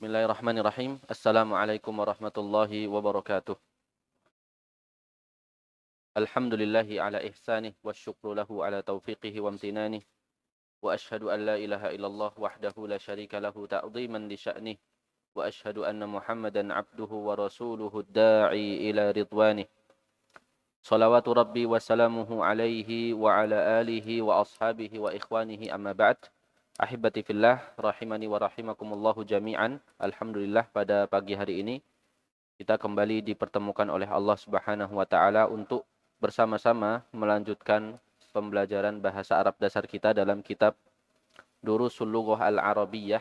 Bismillahirrahmanirrahim. Assalamualaikum warahmatullahi wabarakatuh. Alhamdulillahi ala ihsanih wa syukru lahu ala taufiqihi wa amtinanih. Wa ashhadu an la ilaha illallah wahdahu la syarika lahu ta'ziman li sya'nih. Wa ashhadu anna Muhammadan abduhu wa rasuluhu da'i ila ridwanih. Salawatu rabbi wa salamuhu alaihi wa ala alihi wa ashabihi wa ikhwanihi amma ba'd. Ahibati fillah, rahimani wa rahimakumullahu jami'an. Alhamdulillah pada pagi hari ini kita kembali dipertemukan oleh Allah Subhanahu wa taala untuk bersama-sama melanjutkan pembelajaran bahasa Arab dasar kita dalam kitab Durusul Lughah Al-Arabiyyah.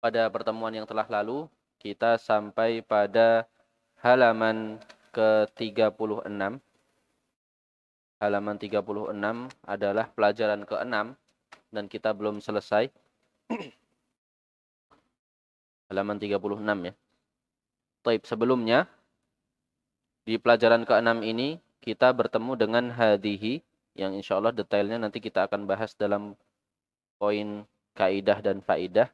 Pada pertemuan yang telah lalu kita sampai pada halaman ke-36. Halaman 36 adalah pelajaran ke-6 dan kita belum selesai. Halaman 36 ya. Taib, sebelumnya di pelajaran ke-6 ini kita bertemu dengan hadhihi yang insyaallah detailnya nanti kita akan bahas dalam poin kaidah dan faidah.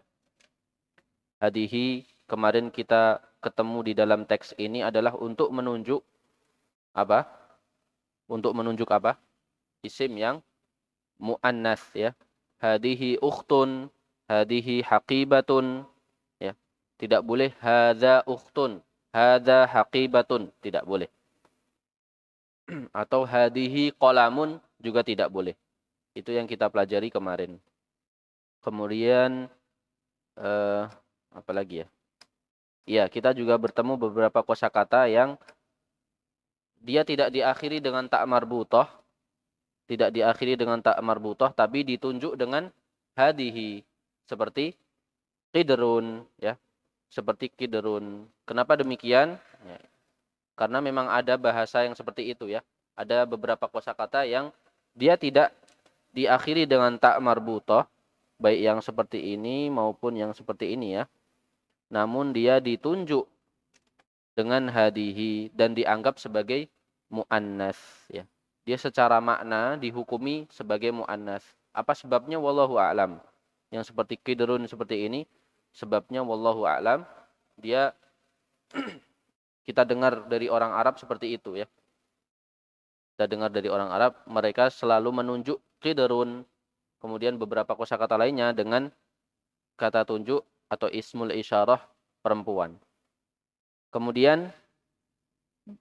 Hadhihi kemarin kita ketemu di dalam teks ini adalah untuk menunjuk apa? Untuk menunjuk apa? Isim yang muannas ya. Hadhihi ukhtun, hadhihi haqibatun ya. Tidak boleh hadza ukhtun, hadza haqibatun, tidak boleh. Atau hadhihi qalamun juga tidak boleh. Itu yang kita pelajari kemarin. Kemudian apa lagi ya? Iya, kita juga bertemu beberapa kosakata yang dia tidak diakhiri dengan ta marbutah, tidak diakhiri dengan ta marbutah tapi ditunjuk dengan hadhihi, seperti qidrun ya. Seperti qidrun. Kenapa demikian? Ya, karena memang ada bahasa yang seperti itu ya. Ada beberapa kosakata yang dia tidak diakhiri dengan ta marbutah, baik yang seperti ini maupun yang seperti ini ya. Namun dia ditunjuk dengan hadhihi dan dianggap sebagai muannas ya. Dia secara makna dihukumi sebagai muannas. Apa sebabnya wallahu a'lam. Yang seperti qidrun seperti ini sebabnya wallahu a'lam. Dia kita dengar dari orang Arab seperti itu ya. Kita dengar dari orang Arab mereka selalu menunjuk qidrun. Kemudian beberapa kosakata lainnya dengan kata tunjuk atau ismul isyarah perempuan. Kemudian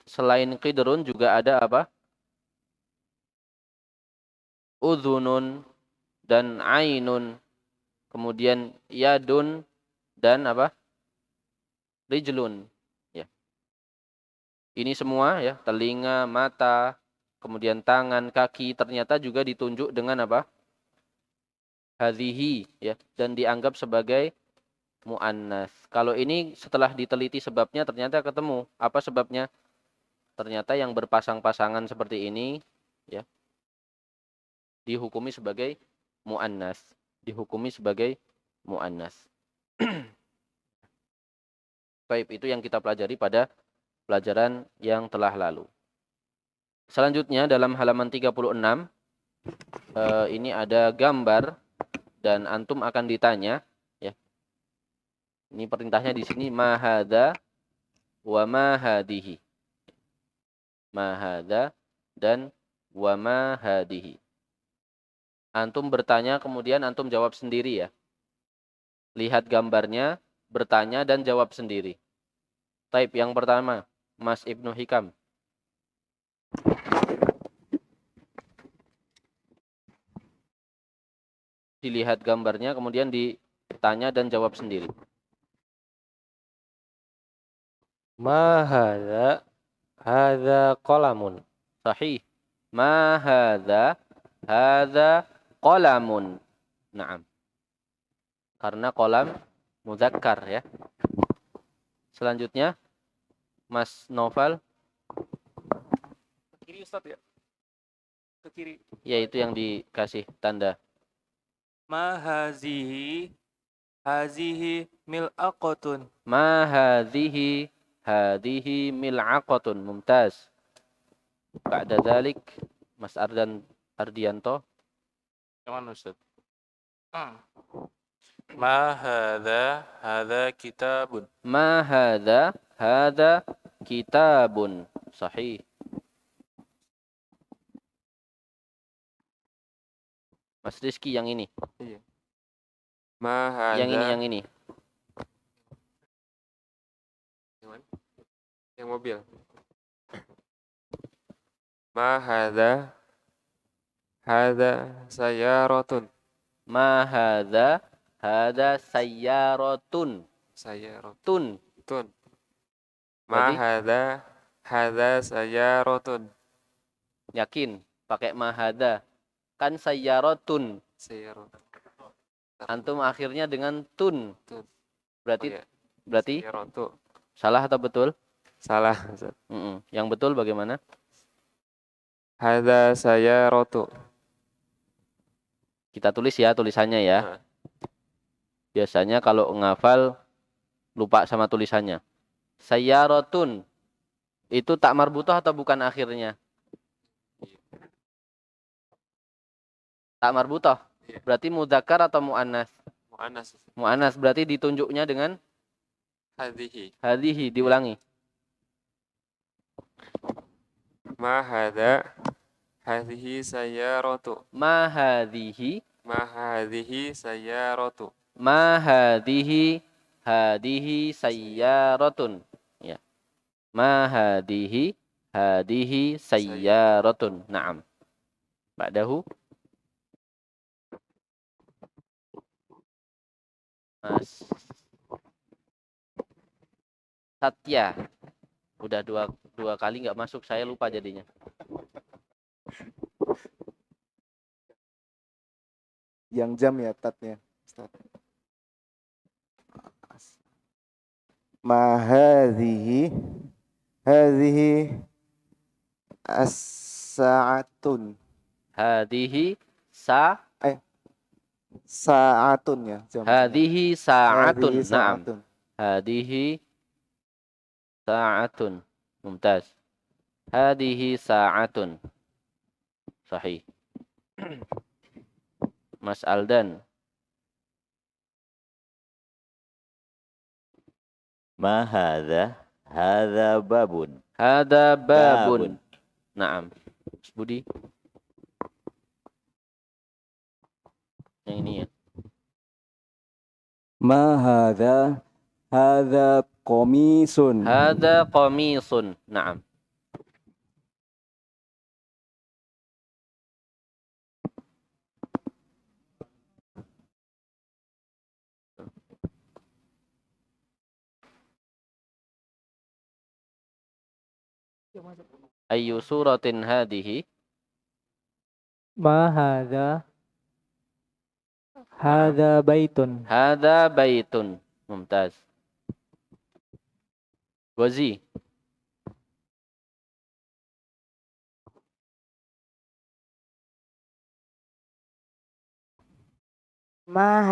selain qidrun juga ada apa? Udhunun dan ainun. Kemudian yadun dan apa? Rijlun. Ya. Ini semua ya, telinga, mata, kemudian tangan, kaki ternyata juga ditunjuk dengan apa? Hadhihi ya, dan dianggap sebagai muannas. Kalau ini setelah diteliti sebabnya ternyata ketemu. Apa sebabnya? Ternyata yang berpasang-pasangan seperti ini ya dihukumi sebagai muannas, dihukumi sebagai muannas. Baik, itu yang kita pelajari pada pelajaran yang telah lalu. Selanjutnya dalam halaman 36 ini ada gambar dan antum akan ditanya ya. Ini perintahnya di sini ma hadza wa ma hadhihi. Ma hadza dan wa ma hadhihi. Antum bertanya kemudian antum jawab sendiri ya. Lihat gambarnya, bertanya dan jawab sendiri. Taib yang pertama, Mas Ibnu Hikam. Dilihat gambarnya kemudian ditanya dan jawab sendiri. Ma hadza qalamun. Sahih. Ma hadza qalamun. Naam. Karena qalam muzakkar ya. Selanjutnya Mas Noval. Ke kiri Ustaz ya. Ke kiri. Ya, itu yang dikasih tanda. Ma hazihi mil'aqatun. Ma hadhihi mil'aqatun. Mumtaz. Ba'da dzalik Mas Ardianto. Yang mana Ustaz? Ma hadza kitabun. Ma hadza kitabun. Sahih. Mas Rizky yang ini. Iya. Ma hadza. Yang ini. Yang mana? Yang mobil. Ma hadza. Hadza sayaratun. Ma hadza sayyaratun. Sayaratun. Tun. Ma Berarti- hadza sayaratun. Yakin pakai ma hadza. Kan sayyaratun. Sayaratun. Antum akhirnya dengan tun. Tun. Berarti Oh, iya. berarti Sayaratu. salah atau betul? Salah. Ustaz. Yang betul bagaimana? Hadza sayaratu. Kita tulis ya tulisannya ya. Nah. Biasanya kalau ngafal lupa sama tulisannya. Sayyaratun. Itu tak marbutah atau bukan akhirnya? Tak marbutah. Iya. Berarti mudzakkar atau muannas? Muannas. Muannas berarti ditunjuknya dengan Hadhihi. hadhihi, diulangi. Ma hadza. Hadhihi sayaratu. Ma hadhihi, Ma hadhihi sayaratu. ma hadhihi sayyaratun. Ya. Ma hadhihi sayyaratun. Naam. Ba'dahu Mas Satya. Udah dua kali nggak masuk, saya lupa jadinya. Yang jam ya tatnya. Ma hadhihi as-sa'atun. Hadhihi Sa'atun ya. Jam. hadhihi sa'atun. Hadhihi Naam. sa'atun. Hadhihi sa'atun. Mumtaz. Hadhihi sa'atun. Sahih. Mas Aldan. Ma hadza? Hadza babun. Hada babun. Naam. Mas Budi. Yang ini ya. Ma hadza? Hadza qamisun. Hada qamisun. Naam. Ayyu suratin hadhihi? Ma hadza? Hadza baitun. Hada baitun. Mumtaz. Gozi. Ma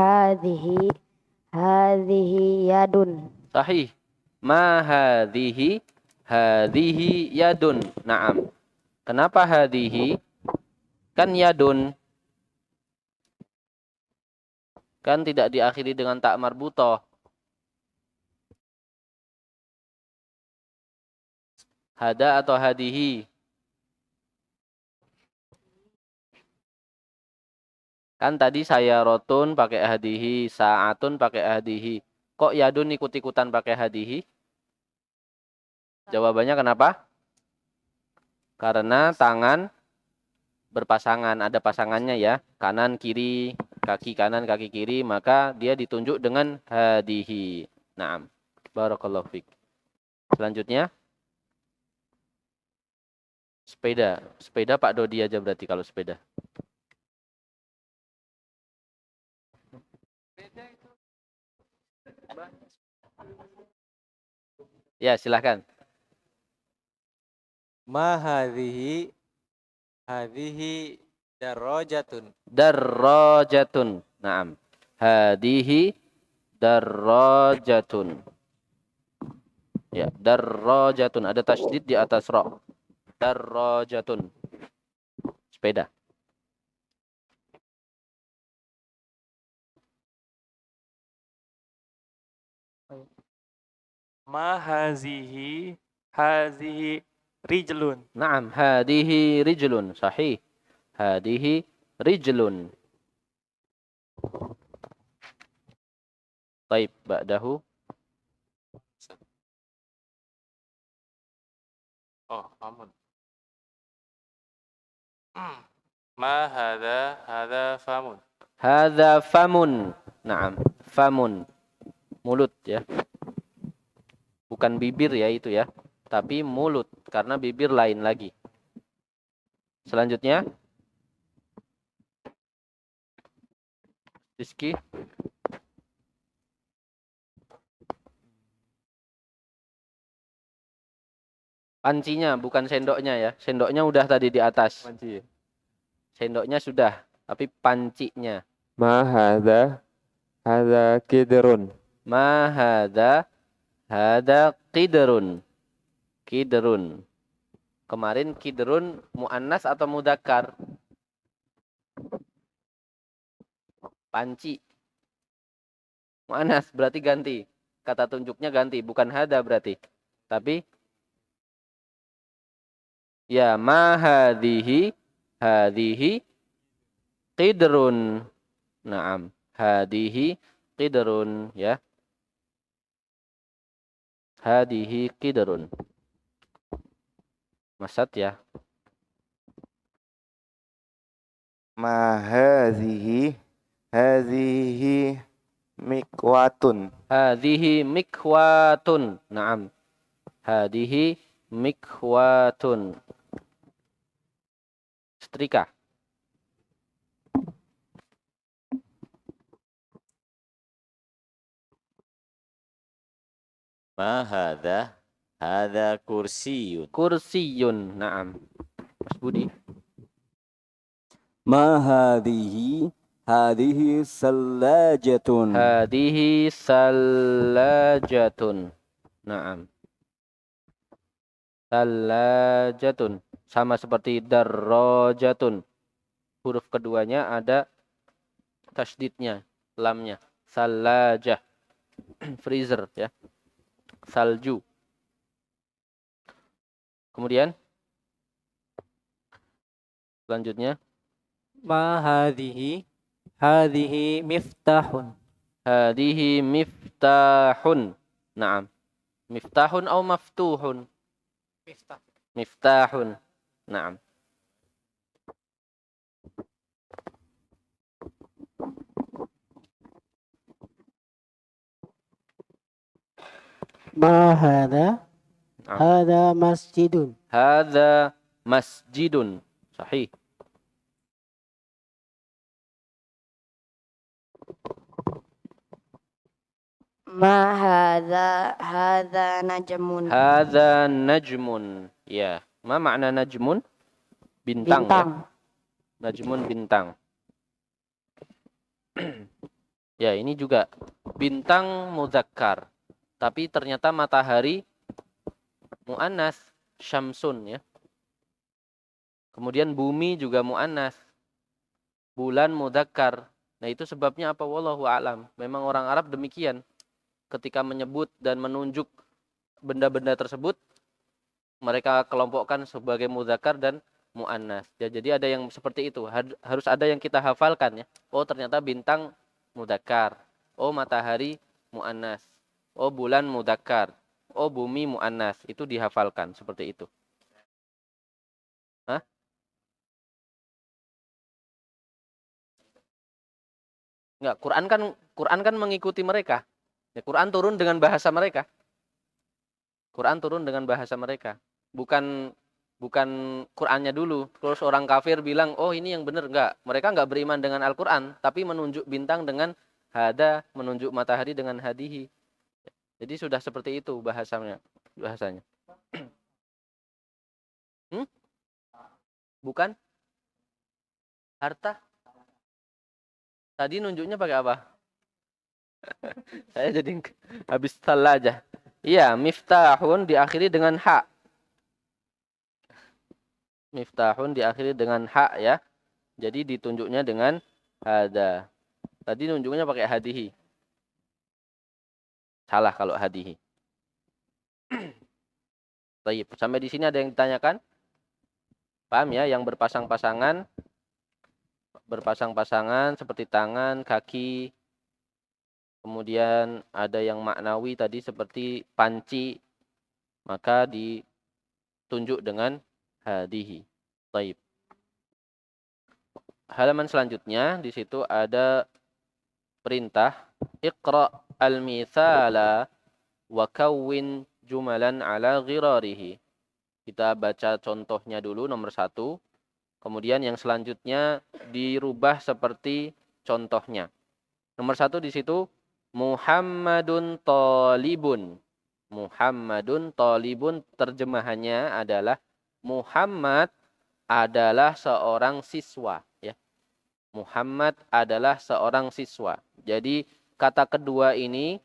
hadhihi yadun. Sahih. Ma hadhihi yadun. Naam. Kenapa hadhihi? Kan yadun. Kan tidak diakhiri dengan tak marbutoh. Hada atau hadihi? Kan tadi saya rotun pakai hadihi, sa'atun pakai hadihi. Kok yadun ikut-ikutan pakai hadihi? Jawabannya kenapa? Karena tangan berpasangan, ada pasangannya ya. Kanan, kiri, kaki kanan, kaki kiri. Maka dia ditunjuk dengan hadihi. Naam. Barakallahu fiik. Selanjutnya. Sepeda. Sepeda Pak Dodi aja berarti kalau sepeda. Ya, silahkan. Ma hadhihi? Hadhihi darajatun. Darrajatun. Naam. Hadihi darrajatun. Ya, darrajatun. Ada tasydid di atas ra. Darrajatun. Sepeda. Ma hazihi hazihi rijlun. Naam, hadihi rijlun. Sahih. Hadihi rijlun. Taib, ba'dahu. Oh, famun. Ma hadza famun. Hadza famun. Naam, famun. Mulut ya. Bukan bibir ya itu ya. Tapi mulut. Karena bibir lain lagi. Selanjutnya. Rizky. Pancinya, bukan sendoknya ya. Sendoknya udah tadi di atas. Panci. Sendoknya sudah. Tapi pancinya. Ma hadza kidrun. Ma hadza qidrun. Qidrun. Kemarin qidrun muannas atau mudzakkar? Panci. Muannas berarti ganti. Kata tunjuknya ganti, bukan hada berarti. Tapi ya ma hadhihi qidrun. Naam, hadhihi qidrun ya. Hadhihi qidrun. Masad ya. Ma hadhihi mikwatun. Hadhihi mikwatun. Naam. Hadhihi mikwatun. Setrika. Ma hadza? Hadza kursiyun. Kursiyun. Naam. Mas Budi. Ma hadhihi salajatun. Hadihi salajatun. Naam. Salajatun. Sama seperti darrajatun. Huruf keduanya ada tasydidnya, lamnya. Salajah. Freezer ya. Salju. Kemudian selanjutnya Ma hadhihi miftahun. hadihi miftahun. Naam. Miftahun atau maftuhun? Miftah. Miftahun. Naam. Ma hadha? Naam. Hadha masjidun. Hadza masjidun. Sahih. Ma hadza najmun. Hadza najmun. Ya. Ma makna najmun? Bintang. Bintang. Ya. Najmun bintang. Ya, ini juga bintang muzakkar. Tapi ternyata matahari muannas, syamsun ya. Kemudian bumi juga muannas. Bulan mudzakkar. Nah, itu sebabnya apa? Wallahu a'lam. Memang orang Arab demikian. Ketika menyebut dan menunjuk benda-benda tersebut, mereka kelompokkan sebagai mudzakkar dan muannas. Ya, jadi ada yang seperti itu. Harus ada yang kita hafalkan ya. Oh, ternyata bintang mudzakkar. Oh, matahari muannas. Oh, bulan mudzakkar. Oh, bumi muannas. Itu dihafalkan seperti itu. Hah? Enggak, Quran kan mengikuti mereka. Ya, Quran turun dengan bahasa mereka. Quran turun dengan bahasa mereka. Bukan Qurannya dulu. Terus orang kafir bilang, "Oh, ini yang benar." Enggak. Mereka enggak beriman dengan Al-Quran, tapi menunjuk bintang dengan hada, menunjuk matahari dengan hadihi. Jadi sudah seperti itu bahasanya. Bukan? Harta? Tadi nunjuknya pakai apa? Saya jadi habis salah aja. Iya, miftahun diakhiri dengan ha. Miftahun diakhiri dengan ha ya. Jadi ditunjuknya dengan hada. Tadi nunjuknya pakai hadihi. Salah kalau hadihi. Baik, sampai di sini ada yang ditanyakan? Paham ya, yang berpasang-pasangan seperti tangan, kaki, kemudian ada yang maknawi tadi seperti panci, maka ditunjuk dengan hadihi. Baik. Halaman selanjutnya di situ ada perintah Iqra al-mithala wa kawwin jumalan ala ghirarihi. Kita baca contohnya dulu nomor 1. Kemudian yang selanjutnya dirubah seperti contohnya. Nomor 1 di situ Muhammadun talibun. Muhammadun talibun terjemahannya adalah Muhammad adalah seorang siswa, ya. Muhammad adalah seorang siswa. Jadi kata kedua ini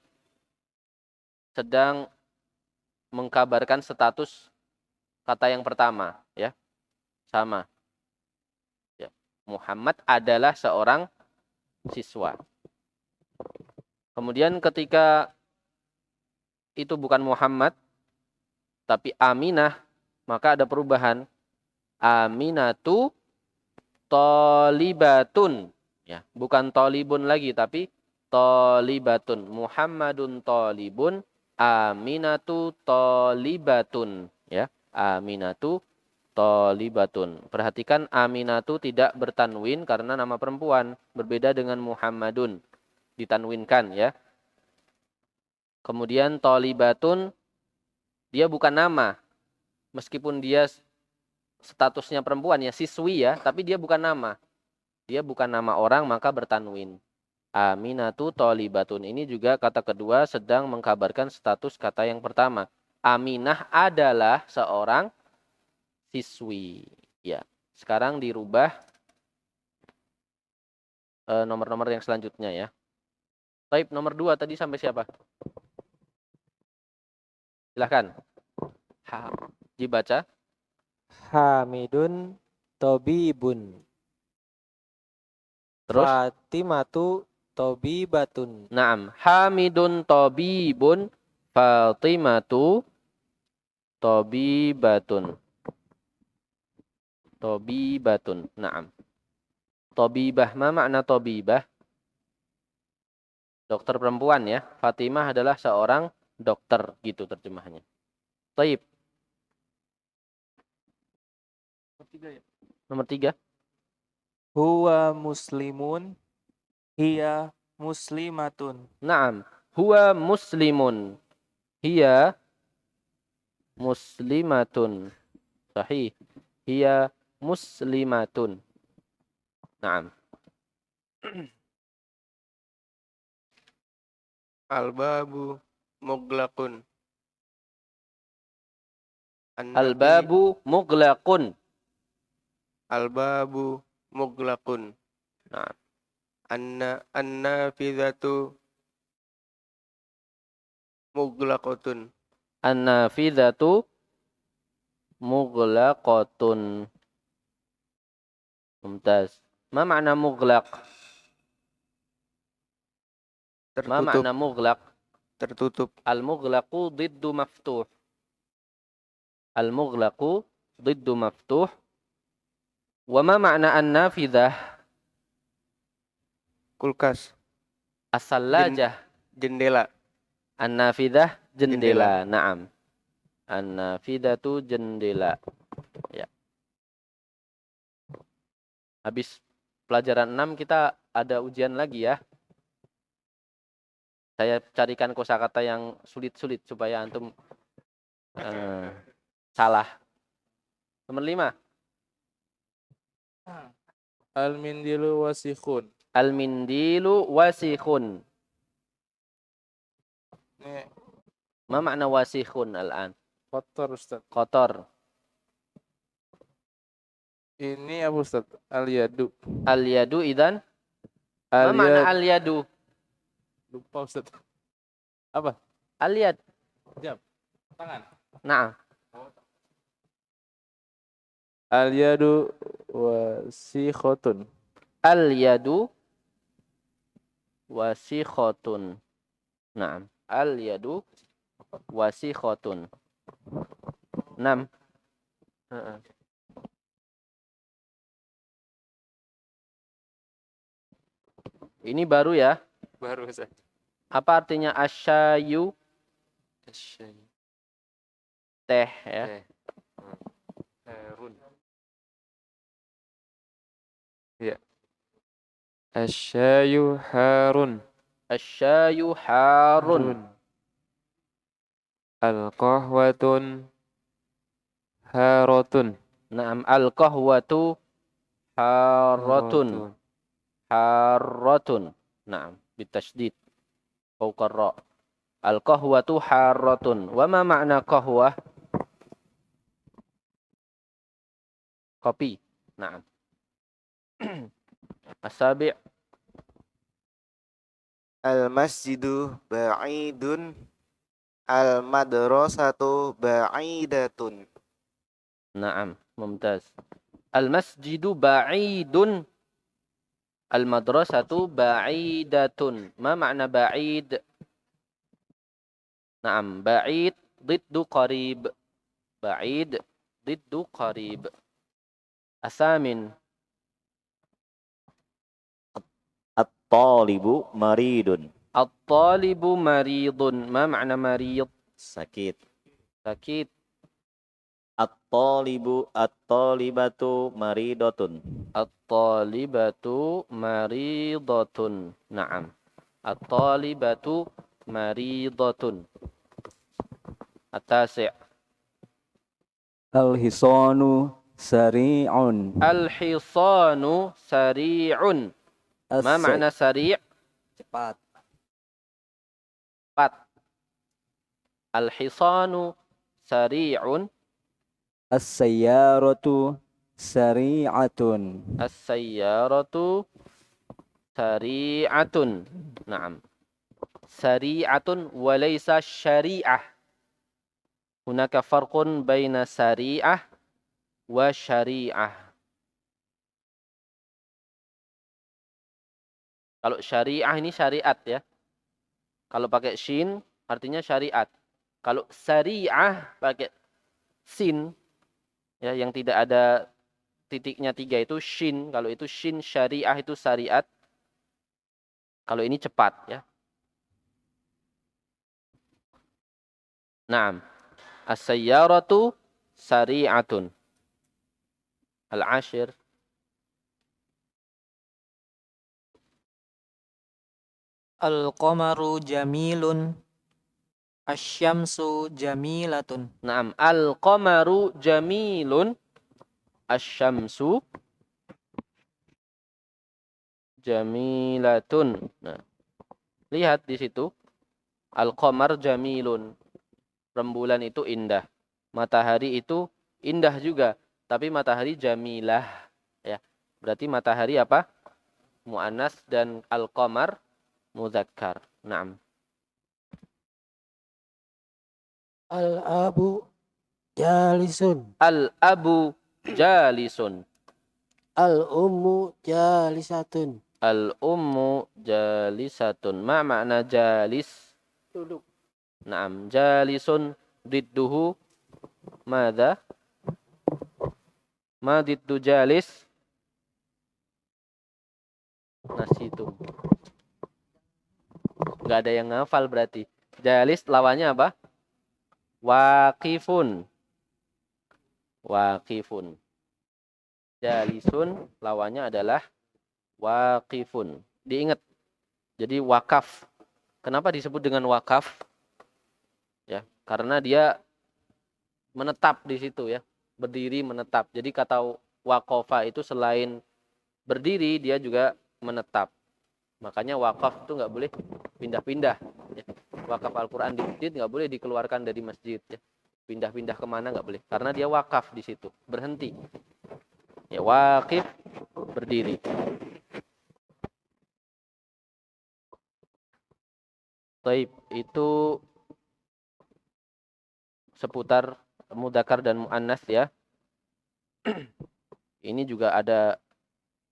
sedang mengkabarkan status kata yang pertama, ya. Sama. Ya. Muhammad adalah seorang siswa. Kemudian ketika itu bukan Muhammad tapi Aminah, maka ada perubahan. Aminatu talibatun, ya, bukan talibun lagi tapi talibatun. Muhammadun talibun, Aminatu talibatun, ya. Aminatu talibatun. Perhatikan Aminatu tidak bertanwin karena nama perempuan, berbeda dengan Muhammadun ditanwinkan, ya. Kemudian talibatun dia bukan nama. Meskipun dia statusnya perempuan, ya, siswi, ya, tapi dia bukan nama. Dia bukan nama orang, maka bertanwin. Aminatu talibatun. Ini juga kata kedua sedang mengkabarkan status kata yang pertama. Aminah adalah seorang siswi. Ya. Sekarang dirubah nomor-nomor yang selanjutnya, ya. Baik, nomor 2 tadi sampai siapa? Silahkan. Dibaca. Hamidun Tobibun. Terus? Fatimatu Tobibatun. Naam. Hamidun Tobibun. Fatimatu Tobibatun. Tobibatun. Naam. Tobibah. Ma makna Tobibah? Dokter perempuan, ya. Fatimah adalah seorang dokter. Gitu terjemahannya. Taib. Nomor 3. Huwa muslimun, hiya muslimatun. Naam. Huwa muslimun. Hiya muslimatun. Sahih. Hiya muslimatun. Naam. Al-babu mughlaqun. Al-babu mughlaqun. Al-babu mughlaqun. Naam. An-nafidhatu mughlaqatun. An-nafidhatu mughlaqatun. Mumtaz. Ma makna mughlaq? Ma Tertutup. makna mughlaq? Tertutup. Al-mughlaqu diddu maftuh. Al-mughlaqu diddu maftuh. Wa ma makna an-nafidhah? Kulkas. As-sallajah. Jendela. An-nafidhah jendela. Naam. An-nafidhatu jendela. Ya. Habis pelajaran 6 kita ada ujian lagi, ya. Saya carikan kosakata yang sulit-sulit supaya antum salah. Nomor 5. Al-mindilu wasikhun. Al-mindilu wasikhun. Ini Ma makna wasikhun al-an? kotor, Ustaz. Kotor. Ini apa, Ustaz? Al-yadu. Al-yadu idan? Ma makna al-yadu? Lupa, Ustaz. Apa? Al-yad. Jawab. Tangan. Naam. Al-yadu wasikhotun. Al-yadu wasikhatun. Naam. Al yadu wasikhotun. 6. Heeh. Ini baru ya. Baru Ustaz. Apa artinya asyayu? Teh ya. Harun. Ya. Asyayu harun. Asyayu harun. Al-qahwatun haratun. Naam, al-qahwatu haratun. Haratun. Naam, bitasydid. Fawqa ra. Al-qahwatu haratun. Wa ma ma'na qahwah? Kopi. Naam. As-sabi'. Al-masjidu ba'idun. Al-madrasatu ba'idatun. Naam, mumtaz. Al-masjidu ba'idun. Al-madrasatu ba'idatun. Ma ma'na ba'id? Naam, ba'id diddu qarib. Ba'id diddu qarib. Asamin. At-talibu maridun. At-talibu maridun. Ma ma'na marid? Sakit. Sakit. At-talibatu maridatun. At-talibatu maridatun. Naam. At-talibatu maridatun. At-tasi'. Al-hisanu sari'un. Al-hisanu sari'un. Ma ma'na sari'? Cepat. Cepat. Al-hisanu sari'un. As-sayyaratu sari'atun. As-sayyaratu sari'atun. Naam. Sari'atun walaysa syari'ah. Hunaka farqun baina sari'ah wa syari'ah. Kalau syari'ah ini syariat ya. Kalau pakai shin artinya syariat. Kalau sari'ah pakai sin ya, yang tidak ada titiknya 3 itu shin. Kalau itu shin syariah itu syariat. Kalau ini cepat ya. Naam. As-sayyaratu sari'atun. Al-ashir. Al-qamaru jamilun. Asy-syamsu jamilatun. Naam. Al-qamaru jamilun. Asy-syamsu jamilatun. Nah, lihat di situ. Al-qamar jamilun. Rembulan itu indah. Matahari itu indah juga. Tapi matahari jamilah. Ya. Berarti matahari apa? Mu'annas dan al-qamar muzakkar. Naam. Al-abu jalisun. Al-abu jalisun. Al-ummu jalisatun. Al-ummu jalisatun. Ma makna jalis? Duduk. Naam. Jalisun didduhu madza? Ma diddu jalis? Nasitum. Enggak ada yang ngafal berarti. Jalis lawannya apa? Waqifun. Waqifun. Jalisun lawannya adalah waqifun. Diingat. Jadi wakaf. Kenapa disebut dengan wakaf? Ya, karena dia menetap di situ ya. Berdiri menetap. Jadi kata waqafa itu selain berdiri dia juga menetap. Makanya wakaf itu nggak boleh pindah-pindah. Ya. Wakaf Al-Quran di masjid nggak boleh dikeluarkan dari masjid. Ya. Pindah-pindah kemana nggak boleh. Karena dia wakaf di situ. Berhenti. Ya, waqif berdiri. Taib, itu seputar mudzakkar dan muannas ya. Ini juga ada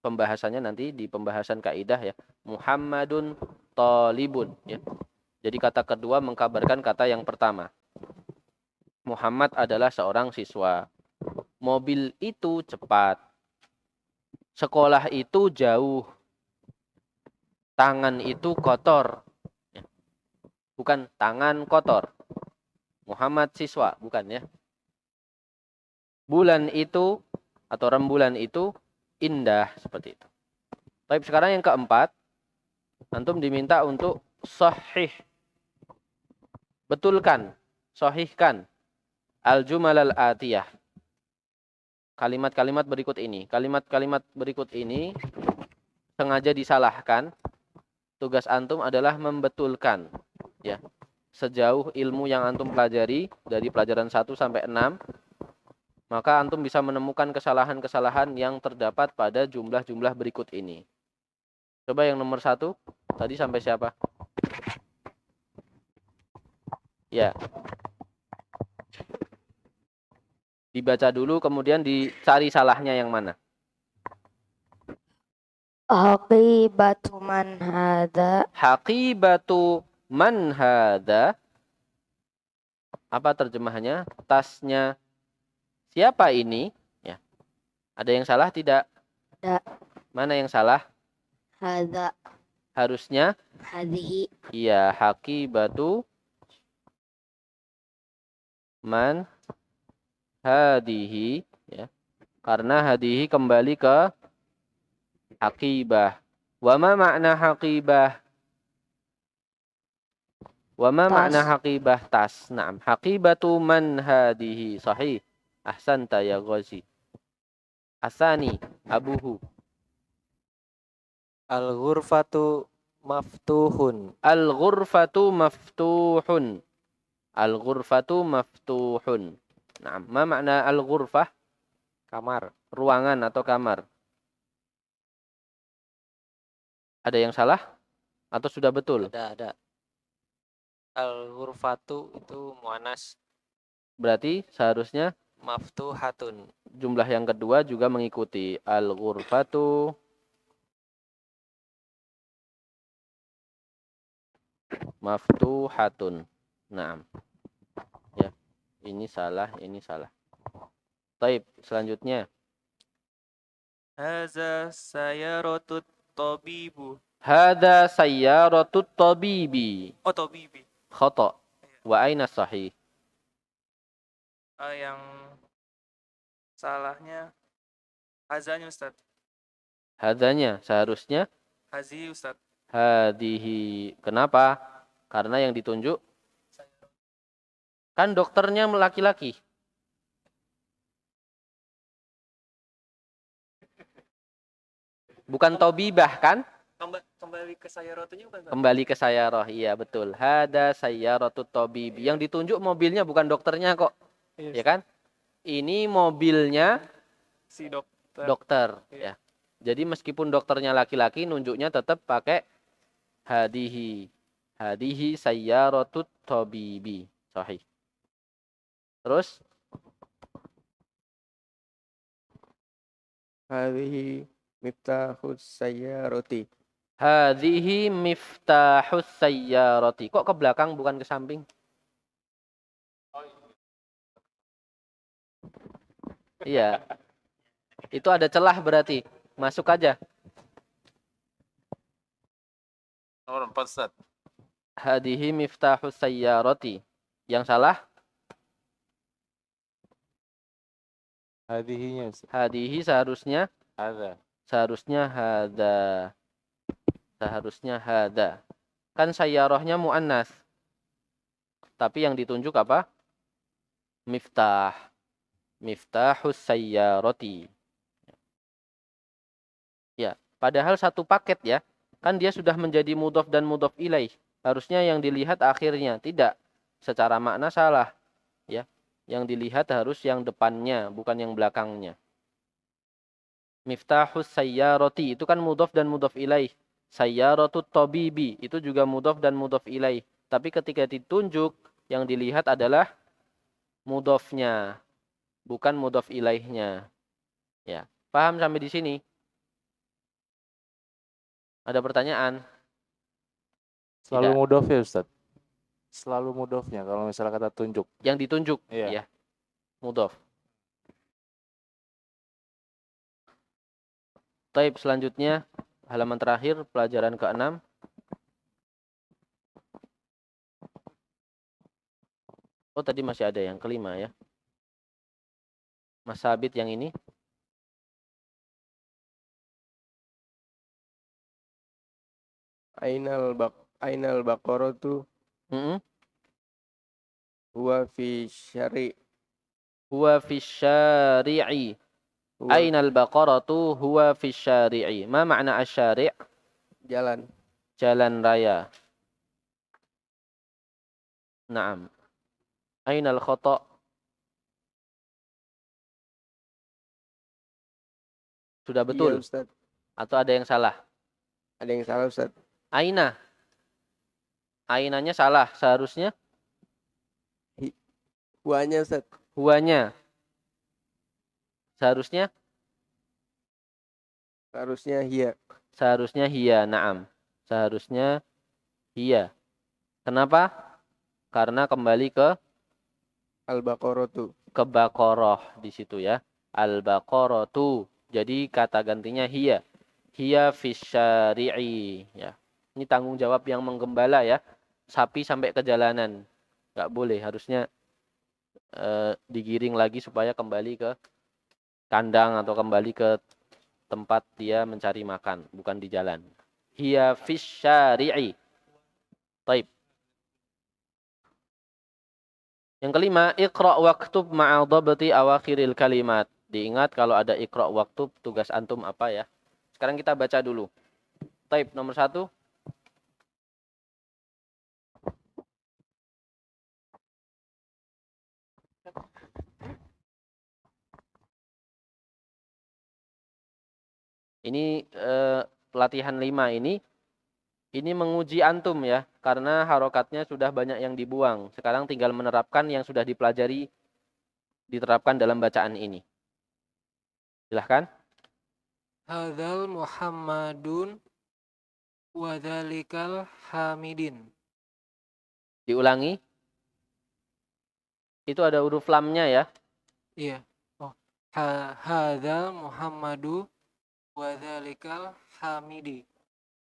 pembahasannya nanti di pembahasan kaidah ya. Muhammadun talibun ya. Jadi kata kedua mengkabarkan kata yang pertama. Muhammad adalah seorang siswa. Mobil itu cepat. Sekolah itu jauh. Tangan itu kotor. Bukan tangan kotor. Muhammad siswa, bukan ya. Bulan itu atau rembulan itu indah, seperti itu. Tapi sekarang yang keempat, antum diminta untuk sahih. Betulkan, sahihkan al-jumal al-atiyah. Kalimat-kalimat berikut ini. Kalimat-kalimat berikut ini sengaja disalahkan. Tugas antum adalah membetulkan, ya. Sejauh ilmu yang antum pelajari dari pelajaran 1 sampai 6, maka antum bisa menemukan kesalahan-kesalahan yang terdapat pada jumlah-jumlah berikut ini. Coba yang nomor 1, tadi sampai siapa? Ya. Dibaca dulu, kemudian dicari salahnya yang mana. Aqibatu man hadza. Haqibatu man hadza. Apa terjemahannya? Tasnya siapa ini? Ya. Ada yang salah tidak? Ada. Mana yang salah? Hadza. Harusnya Hadhihi. iya, haqibatu man hadihi, ya. Karena hadihi kembali ke haqibah. Wa ma makna haqibah? Wa ma makna haqibah? Tas. Naam, haqibatu man hadihi. Sahih. Ahsanta ya Ghazi. Asani abuhu. Al-ghurfatu maftuhun. Al-ghurfatu maftuhun. Al-ghurfatu maftuhun. Nah, ma makna al-ghurfah? Kamar. Ruangan atau kamar. Ada yang salah? Atau sudah betul? Ada. Al-ghurfatu itu muannas. Berarti seharusnya Maftuhatun. jumlah yang kedua juga mengikuti. Al-ghurfatu maftuhatun. Naam. Ya, ini salah, ini salah. Taib, selanjutnya. Haza sayaratut tabibu. Hada sayyaratut tabibi. Oh, tabibi. Khata. Wa aina sahih? Yang salahnya hazanya Ustaz. Hadanya seharusnya Hazi Ustaz. hadihi. Kenapa? Karena yang ditunjuk kan dokternya laki-laki. Bukan tabibah kan? Kembali ke sayarotunya bukan? Kembali ke sayyarah. Iya, betul. Hada sayyaratut tabibi. Yang ditunjuk mobilnya bukan dokternya kok. Ya kan? Ini mobilnya Si dokter. dokter, ya. Jadi meskipun dokternya laki-laki, nunjuknya tetap pakai hadihi. Hadihi sayyaratut tabibi. Sahih. Terus Hadhihi miftahus sayyarati. hadhihi miftahus sayyarati. Kok ke belakang bukan ke samping? Iya. Itu ada celah berarti. Masuk aja. Nomor 4, Ustaz. Hadihi miftahus sayyarati. Yang salah? Hadihinya Ustaz. Hadihi seharusnya Hadza. seharusnya hada. Seharusnya hada. Kan sayyarahnya muannas. Tapi yang ditunjuk apa? Miftah. Miftahus sayyarati. Ya, padahal satu paket ya. Kan dia sudah menjadi mudhof dan mudhof ilaih. Harusnya yang dilihat akhirnya, tidak. Secara makna salah, ya. Yang dilihat harus yang depannya, bukan yang belakangnya. Miftahus sayyarati itu kan mudhof dan mudhof ilaih. Sayyaratut tabibi itu juga mudhof dan mudhof ilaih. Tapi ketika ditunjuk, yang dilihat adalah mudhofnya, bukan mudhof ilaihnya. Ya, paham sampai di sini? Ada pertanyaan? Selalu Tidak. mudhof ya Ustaz. Selalu mudofnya kalau misalnya kata tunjuk. Yang ditunjuk. Iya. Ya. Mudhof. Taib, selanjutnya halaman terakhir pelajaran ke-6. Oh, tadi masih ada yang kelima ya. Mas Sabit yang ini. Ainal baqaratu Mm-mm. huwa fi syari' Huwa fi syari'i. huwa Ainal baqaratu huwa fi syari'i. Ma makna asy-syari'? jalan. Jalan raya. Naam. Ainal khata'? Sudah Iya, betul Ustaz. atau ada yang salah? Ada yang salah, Ustaz. Aina. Ainanya salah, seharusnya Huwanya, Ustaz. huwanya. Seharusnya Harusnya hiya. seharusnya hiya, na'am. Seharusnya hiya. Kenapa? Karena kembali ke Al-baqaratu. Baqarah di situ ya. Al-baqaratu. Jadi kata gantinya hiya. Hiya fisyari'i ya. Ini tanggung jawab yang menggembala ya. Sapi sampai ke jalanan. Enggak boleh, harusnya digiring lagi supaya kembali ke kandang atau kembali ke tempat dia mencari makan, bukan di jalan. Hiya fisyari'i. Taib. Yang kelima, iqra' waktub ma'a dhabti awakhiril kalimat. Diingat kalau ada iqra' waktub, tugas antum apa ya? Sekarang kita baca dulu. Taib nomor 1. Ini latihan 5 ini menguji antum ya, karena harokatnya sudah banyak yang dibuang. Sekarang tinggal menerapkan yang sudah dipelajari, diterapkan dalam bacaan ini. Silahkan. Hadzal Muhammadun wa dzalikal Hamidin. Diulangi. Itu ada huruf lamnya ya. Iya. Oh. Hadzal Muhammadu wa dzalikal Hamidi.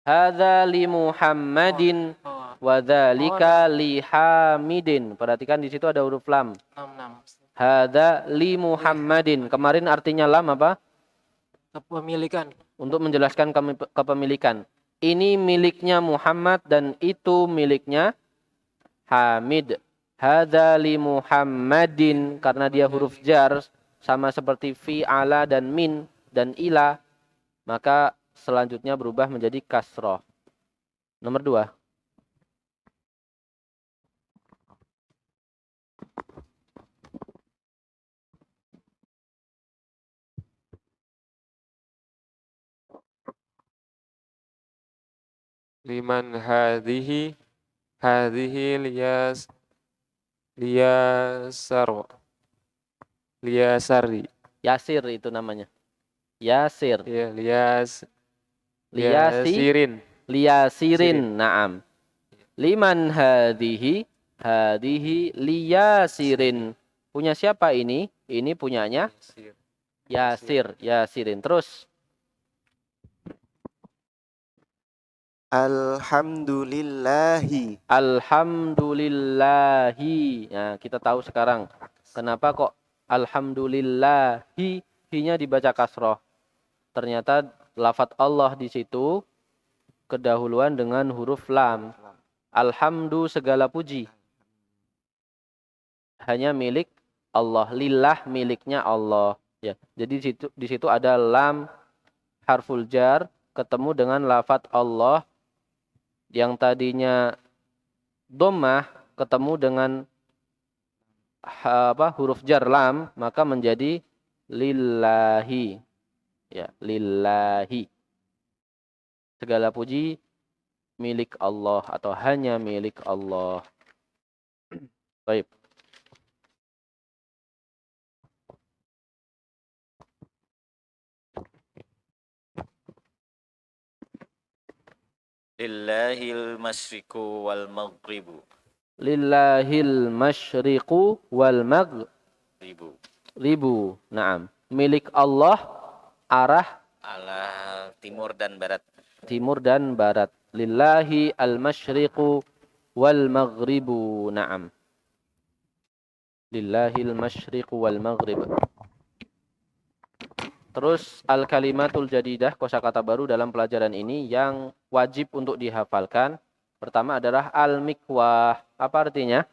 Hadza li Muhammadin Oh, wa dzalika li Hamidin. Perhatikan di situ ada huruf lam. 66. Hadza li Muhammadin. Kemarin artinya lam apa? Kepemilikan. Untuk menjelaskan kepemilikan. Ini miliknya Muhammad dan itu miliknya Hamid. Hadza li Muhammadin, karena dia huruf jar sama seperti fi, ala dan min dan ila, maka selanjutnya berubah menjadi kasroh. Nomor 2. Liman hadhihi liyasari. Yasir itu namanya. Yasir. Ya, Liyasirin. Sirin. Naam. Liman hadihi liyasirin. Punya siapa ini? Ini punyanya Yasirin. Terus Alhamdulillahi. alhamdulillahi. Nah, kita tahu sekarang kenapa kok alhamdulillahi, hi-nya dibaca kasroh. Ternyata lafadz Allah di situ kedahuluan dengan huruf lam. Alhamdu, segala puji hanya milik Allah. Lillah, miliknya Allah. Ya, jadi di situ ada lam harful jar ketemu dengan lafadz Allah yang tadinya dhammah ketemu dengan huruf jar lam, maka menjadi lillahi. Ya, lillahi. Segala puji milik Allah atau hanya milik Allah. Baik. Lillahil masyriqu wal maghribu. Lillahil masyriqu wal maghribu. Naam. Milik Allah arah timur dan barat. timur dan barat. Lillahi al-masyriqu wal maghribu. Naam. Lillahil masyriqu wal maghrib. Terus al-kalimatul jadidah, kosakata baru dalam pelajaran ini yang wajib untuk dihafalkan. Pertama adalah al-mikwah. Apa artinya?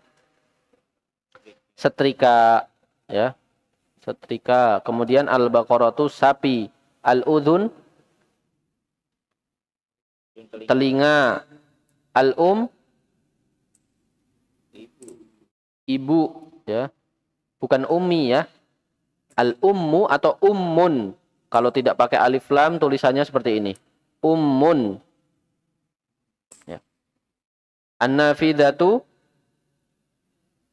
Setrika, ya. Setrika. Kemudian al-baqaratu sapi, al-udhun telinga, ibu, ya. Bukan ummi, ya. Al-ummu atau ummun. Kalau tidak pakai alif lam tulisannya seperti ini. Ummun. Ya. An-nafidatu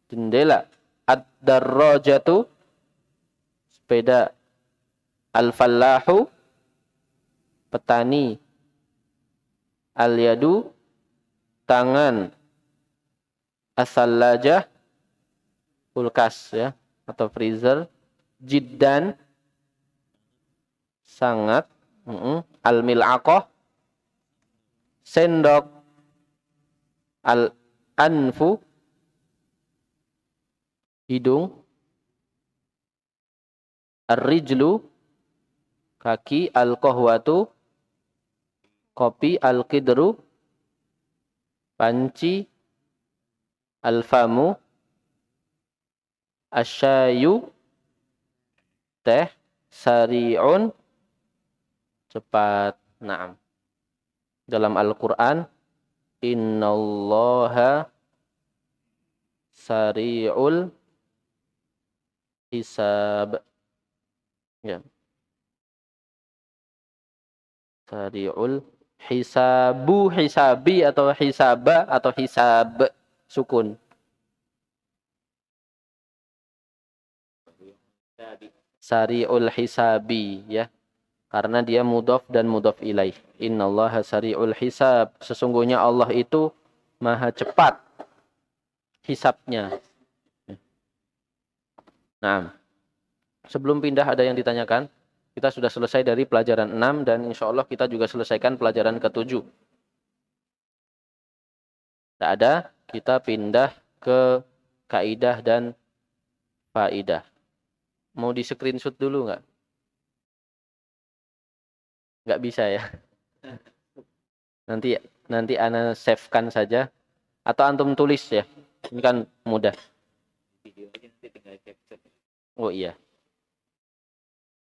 jendela. Ad-darrajatu sepeda. Al-fallahu petani. Al-yadu tangan. As-sallajah kulkas, ya, atau freezer. Jiddan sangat. Al-mil'aqah sendok. Al-anfu hidung. Ar-rijlu kaki. Al-qahwatu kopi. Al-qidru panci. Al-famu asyayu teh. Sari'un cepat. Naam. Dalam Al-Qur'an, innallaha sari'ul hisab. Ya. Sari'ul hisabu, hisabi atau hisaba atau hisab sukun. Sari'ul hisabi, ya. Karena dia mudhaf dan mudhaf ilaih. Innallaha sari'ul hisab. Sesungguhnya Allah itu maha cepat hisabnya. Nah, sebelum pindah ada yang ditanyakan? Kita sudah selesai dari pelajaran 6 dan insya Allah kita juga selesaikan pelajaran ke-7. Tidak ada, kita pindah ke kaidah dan faidah. Mau di screenshot dulu nggak? Nggak bisa, ya. Nanti ana save-kan saja atau antum tulis, ya. Ini kan mudah. Oh iya.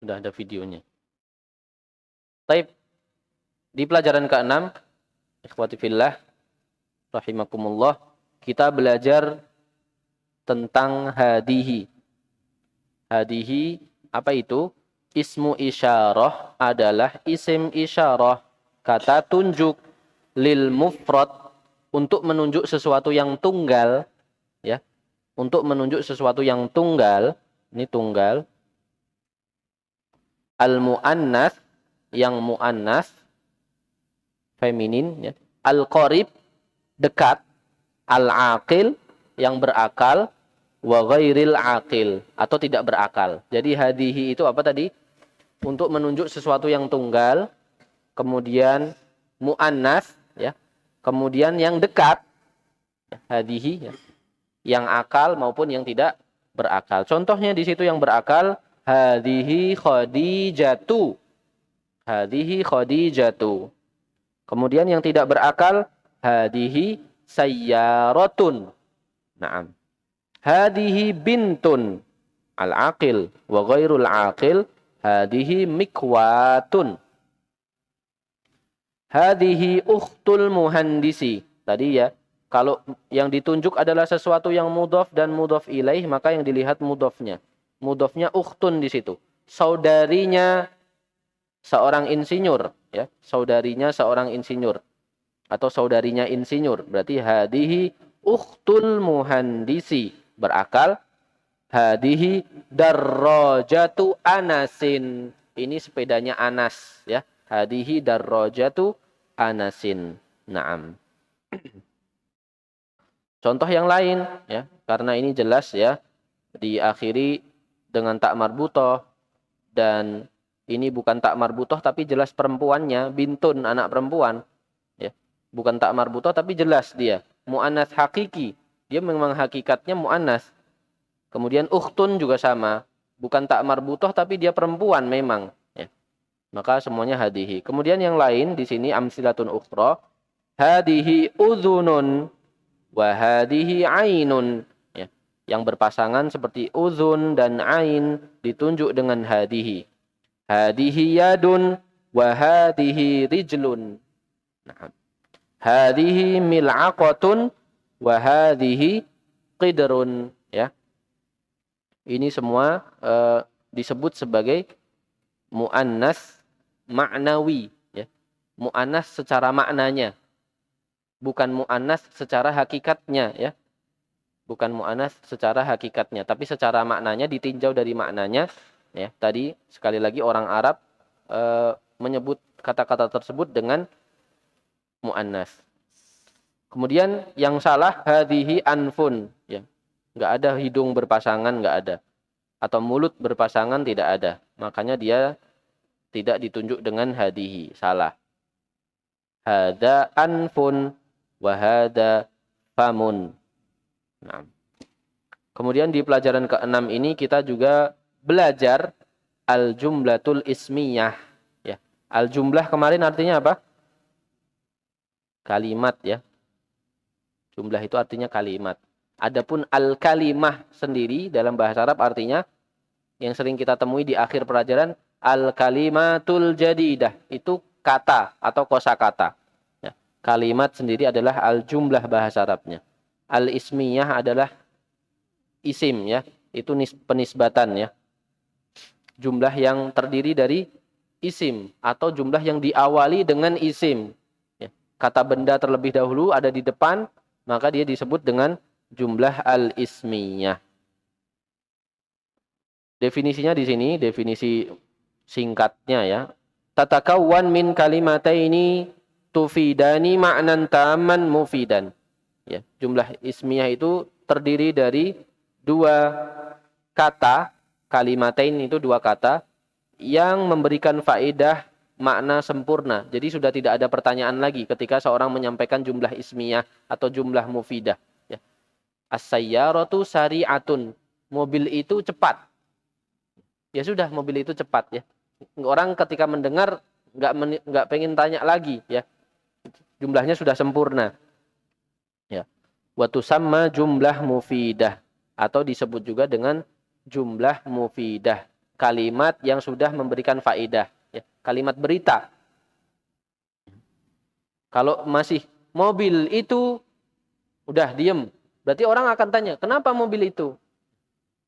Sudah ada videonya. Baik. Di pelajaran ke-6, ikhwati fillah rahimakumullah, kita belajar tentang hadihi. Hadihi apa itu? Ismu isyarah adalah isim isyarah, kata tunjuk, lil mufrad, untuk menunjuk sesuatu yang tunggal, ya. Untuk menunjuk sesuatu yang tunggal, ini tunggal. Al muannas, yang muannas feminin, ya. Al qarib, dekat. Al aqil, yang berakal. Wa ghairil aqil, atau tidak berakal. Jadi hadihi itu apa tadi? Untuk menunjuk sesuatu yang tunggal, kemudian muannas, ya. Kemudian yang dekat, hadihi, ya. Yang akal maupun yang tidak berakal. Contohnya di situ yang berakal, hadihi khadijatu. Hadihi khadijatu. Kemudian yang tidak berakal, hadihi sayyaratun. Naam. Hadihi bintun. Al-aqil wa ghairul aqil, hadihi mikwatun. Hadihi ukhtul muhandisi. Tadi, ya, kalau yang ditunjuk adalah sesuatu yang mudhaf dan mudhaf ilaih, maka yang dilihat mudhafnya. Mudhafnya ukhtun di situ. Saudarinya seorang insinyur, ya. Saudarinya seorang insinyur atau saudarinya insinyur. Berarti hadihi ukhtul muhandisi, berakal. Hadihi darrajatu Anasin. Ini sepedanya Anas, ya. Hadihi darrajatu Anasin. Naam. Contoh yang lain ya, karena ini jelas ya diakhiri dengan tak marbutoh dan ini bukan tak marbutoh tapi jelas perempuannya, bintun anak perempuan ya. Bukan tak marbutoh tapi jelas dia muannats hakiki. Dia memang hakikatnya muannas. Kemudian ukhtun juga sama, bukan tak marbutoh tapi dia perempuan memang ya. Maka semuanya hadihi. Kemudian yang lain di sini amsilatun ukhra, hadihi udhunun wa hadihi ainun ya. Yang berpasangan seperti uzun dan ain ditunjuk dengan hadihi. Hadihi yadun wa hadihi rijlun. Nah, hadihi mil'aqatun wa hadihi qidrun ya. Ini semua disebut sebagai muannas ma'nawi ya. Muannas secara maknanya. Bukan muannas secara hakikatnya ya. Bukan muannas secara hakikatnya, tapi secara maknanya ditinjau dari maknanya ya. Tadi sekali lagi orang Arab menyebut kata-kata tersebut dengan muannas. Kemudian yang salah hadhihi anfun ya. Enggak ada hidung berpasangan, enggak ada. Atau mulut berpasangan tidak ada. Makanya dia tidak ditunjuk dengan hadihi, salah. Hada anfun wa hada famun. Nah. Kemudian di pelajaran ke-6 ini kita juga belajar al-jumlatul ismiyah ya. Al-jumlah kemarin artinya apa? Kalimat ya. Jumlah itu artinya kalimat. Adapun al-kalimah sendiri dalam bahasa Arab artinya yang sering kita temui di akhir pelajaran al-kalimatul jadidah. Itu kata atau kosakata. Ya. Kalimat sendiri adalah al-jumlah bahasa Arabnya. Al-ismiyah adalah isim ya. Itu penisbatan ya. Jumlah yang terdiri dari isim atau jumlah yang diawali dengan isim. Ya. Kata benda terlebih dahulu ada di depan, maka dia disebut dengan jumlah al-ismiyah. Definisinya di sini, definisi singkatnya ya. Tatakawwan min kalimataini tufidani ma'nan taman mufidan. Ya, jumlah ismiyah itu terdiri dari dua kata, kalimatain itu dua kata yang memberikan faedah makna sempurna. Jadi sudah tidak ada pertanyaan lagi ketika seorang menyampaikan jumlah ismiyah atau jumlah mufidah. Ya. As-sayyaratu sari'atun. Mobil itu cepat. Ya sudah, mobil itu cepat ya. Orang ketika mendengar nggak pengen tanya lagi ya. Jumlahnya sudah sempurna. Ya. Wa tusamma jumlah mufidah atau disebut juga dengan jumlah mufidah. Kalimat yang sudah memberikan faedah. Ya, kalimat berita. Kalau masih mobil itu udah diem, berarti orang akan tanya, kenapa mobil itu?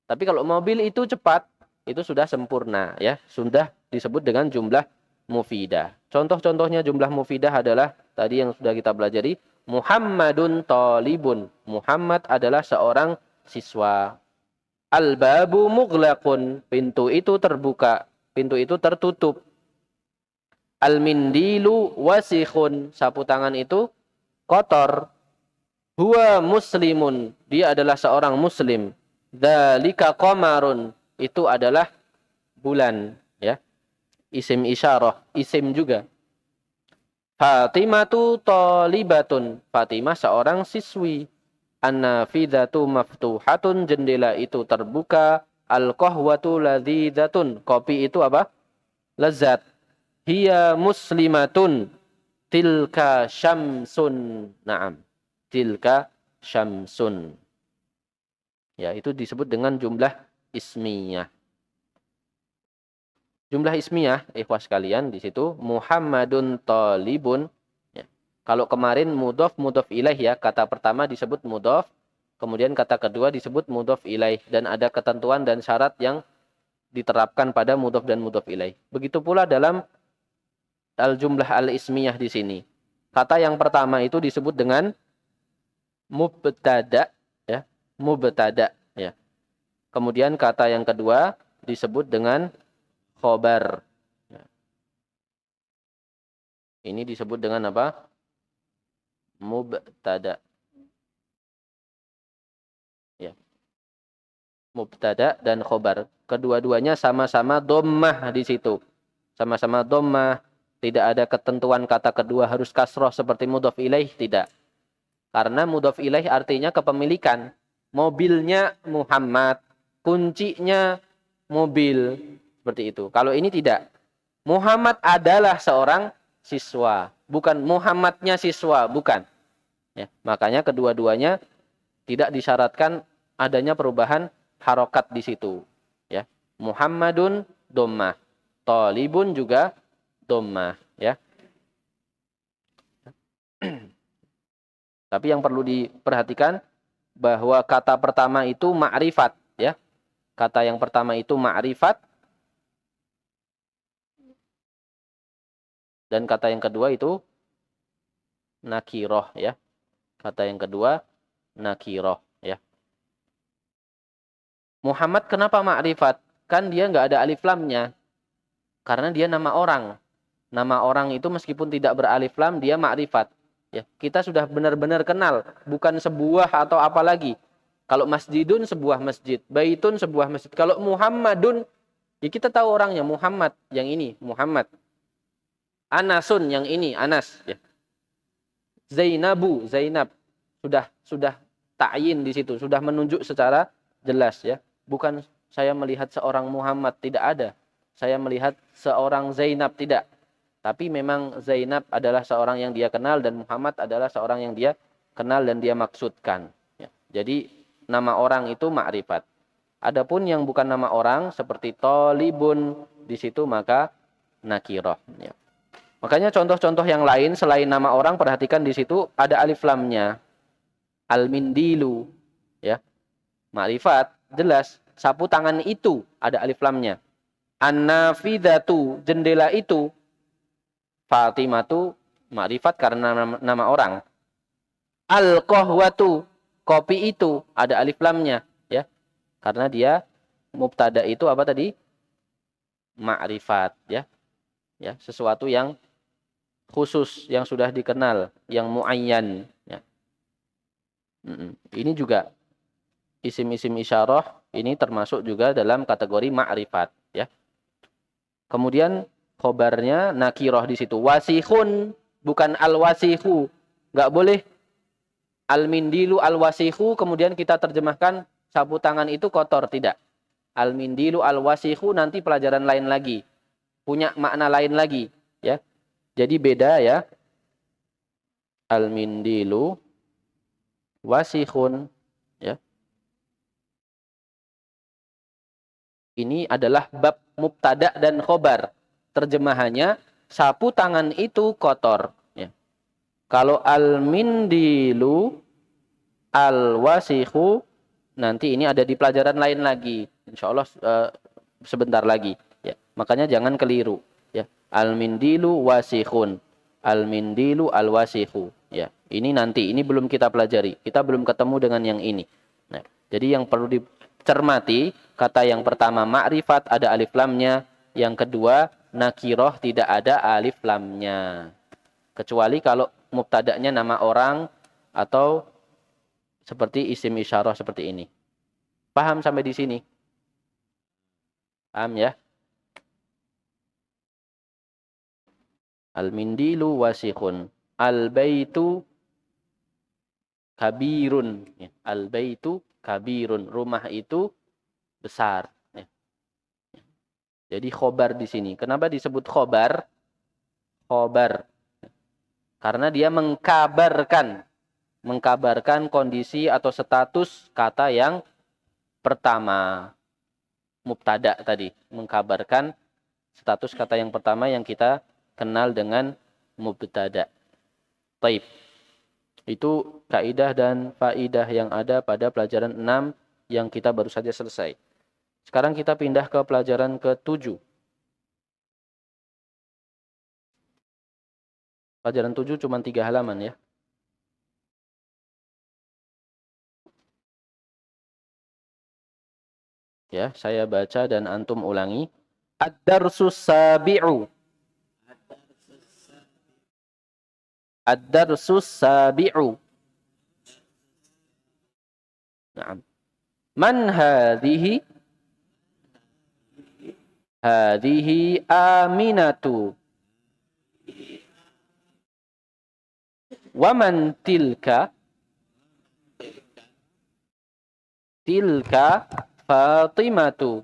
Tapi kalau mobil itu cepat, itu sudah sempurna ya, sudah disebut dengan jumlah mufidah. Contoh-contohnya jumlah mufidah adalah tadi yang sudah kita pelajari, Muhammadun talibun. Muhammad adalah seorang siswa. Al-babu mughlaqun, pintu itu terbuka, pintu itu tertutup. Al-mindilu wasikhun, sapu tangan itu kotor. Huwa muslimun, dia adalah seorang muslim. Dzalika qamarun, itu adalah bulan, ya. Isim isyarah, isim juga. Fatimatu talibatun, Fatimah seorang siswi. An-nafidatu maftuhatun, jendela itu terbuka. Al-qahwatu ladzidatun, kopi itu apa? Lezat. Hiya muslimatun, tilka syamsun. Naam. Tilka syamsun. Ya, itu disebut dengan jumlah ismiyah. Jumlah ismiyah, ikhwas sekalian, di situ Muhammadun talibun. Kalau kemarin mudhof ilaih ya, kata pertama disebut mudhof, kemudian kata kedua disebut mudhof ilaih, dan ada ketentuan dan syarat yang diterapkan pada mudhof dan mudhof ilaih. Begitu pula dalam al-jumlah al-ismiyah di sini. Kata yang pertama itu disebut dengan mubtada ya, mubtada ya. Kemudian kata yang kedua disebut dengan khobar. Ini disebut dengan apa? Mubtada. mubtada dan khobar. Kedua-duanya sama-sama dhammah di situ. Sama-sama dhammah, tidak ada ketentuan kata kedua harus kasroh seperti mudhof ilaih, tidak. Karena mudhof ilaih artinya kepemilikan. Mobilnya Muhammad, kuncinya mobil, seperti itu. Kalau ini tidak. Muhammad adalah seorang siswa, bukan Muhammadnya siswa, bukan. Ya, makanya kedua-duanya tidak disyaratkan adanya perubahan harokat di situ. Ya, Muhammadun dhammah, Thalibun juga dhammah. Ya. Tapi yang perlu diperhatikan bahwa kata pertama itu ma'rifat. Ya, kata yang pertama itu ma'rifat. Dan kata yang kedua itu nakiroh, ya. Kata yang kedua nakiroh, ya. Muhammad kenapa ma'rifat? Kan dia nggak ada alif lamnya. Karena dia nama orang. Nama orang itu meskipun tidak beralif lam, dia ma'rifat. Ya, kita sudah benar-benar kenal, bukan sebuah atau apa lagi. Kalau masjidun sebuah masjid, baitun sebuah masjid. Kalau Muhammadun, ya kita tahu orangnya Muhammad, yang ini Muhammad. Anasun, yang ini Anas, ya. Zainabu, Zainab, sudah ta'yin di situ, sudah menunjuk secara jelas, ya. Bukan saya melihat seorang Muhammad, tidak ada. Saya melihat seorang Zainab, tidak. Tapi memang Zainab adalah seorang yang dia kenal dan Muhammad adalah seorang yang dia kenal dan dia maksudkan. Ya. Jadi nama orang itu ma'rifat. Adapun yang bukan nama orang seperti Thalibun di situ maka nakiroh. Ya. Makanya contoh-contoh yang lain selain nama orang perhatikan di situ ada alif lamnya. Al-mindilu, ya. Ma'rifat jelas. Sapu tangan itu ada alif lamnya. An-nafidatu, jendela itu. Fatimatu ma'rifat karena nama orang. Al-qahwatu, kopi itu ada alif lamnya, ya. Karena dia mubtada itu apa tadi? Ma'rifat, ya. Ya, sesuatu yang khusus, yang sudah dikenal, yang muayyan, ya. Ini juga isim-isim isyarah ini termasuk juga dalam kategori ma'rifat, ya. Kemudian khobarnya nakiroh di situ. Wasihun, bukan al-wasihu. Nggak boleh al-mindilu al-wasihu, kemudian kita terjemahkan sapu tangan itu kotor. Tidak. Al-mindilu al-wasihu nanti pelajaran lain lagi. Punya makna lain lagi. Ya. Jadi beda, ya. Al-mindilu wasihun. Ya. Ini adalah bab mubtada dan khobar. Terjemahannya, sapu tangan itu kotor. Ya. Kalau al-mindilu, al-wasihu, nanti ini ada di pelajaran lain lagi. Insya Allah sebentar lagi. Ya. Makanya jangan keliru. Ya. Al-mindilu wasihun. Al-mindilu al-wasihu. Ya. Ini nanti, ini belum kita pelajari. Kita belum ketemu dengan yang ini. Nah, jadi yang perlu dicermati, kata yang pertama ma'rifat ada alif lamnya. Yang kedua, nakiroh tidak ada alif lamnya. Kecuali kalau mubtada'nya nama orang atau seperti isim isyarah seperti ini. Paham sampai di sini? Paham, ya? Al-mindilu wasihun. Al-baitu kabirun. Al-baitu kabirun. Rumah itu besar. Jadi khobar di sini. Kenapa disebut khobar? Khobar. Karena dia mengkabarkan kondisi atau status kata yang pertama. Mubtada tadi. Mengkabarkan status kata yang pertama yang kita kenal dengan mubtada. Taib. Itu kaidah dan faidah yang ada pada pelajaran 6 yang kita baru saja selesai. Sekarang kita pindah ke pelajaran ke-7. Pelajaran 7 cuma 3 halaman, ya. Ya, saya baca dan antum ulangi. Ad-darsus sabi'u. Ad-darsus sabi'u. Naam. Man hadhihi? Hadhihi Aminatu. Wa man tilka? Tilka Fatimatu.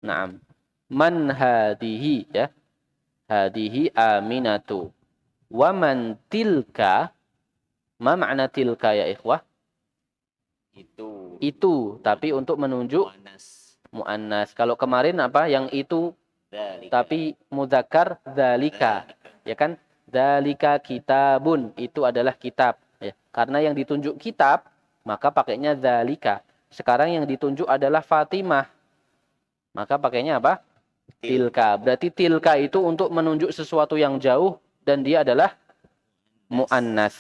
Naam. Man hadhihi ya. Hadhihi Aminatu. Wa man tilka? Ma makna tilka ya ikhwah? Itu, tapi untuk menunjuk muannas. Kalau kemarin apa? Yang itu tapi mudzakkar dzalika. Ya kan? Dzalika kitabun, itu adalah kitab ya. Karena yang ditunjuk kitab, maka pakainya dzalika. Sekarang yang ditunjuk adalah Fatimah. Maka pakainya apa? Tilka. Berarti tilka itu untuk menunjuk sesuatu yang jauh dan dia adalah muannas.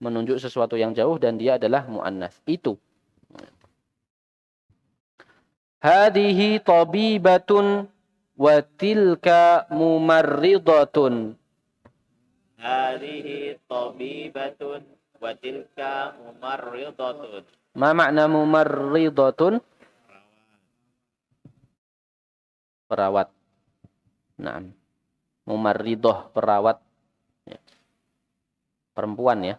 Menunjuk sesuatu yang jauh dan dia adalah muannas. Itu. Hadhihi tabibatun wa tilka mumarridatun. Hadhihi tabibatun wa tilka mumarridatun. Ma makna mumarridatun? Perawat. Naam. Mumarridah, perawat. Ya. Perempuan ya.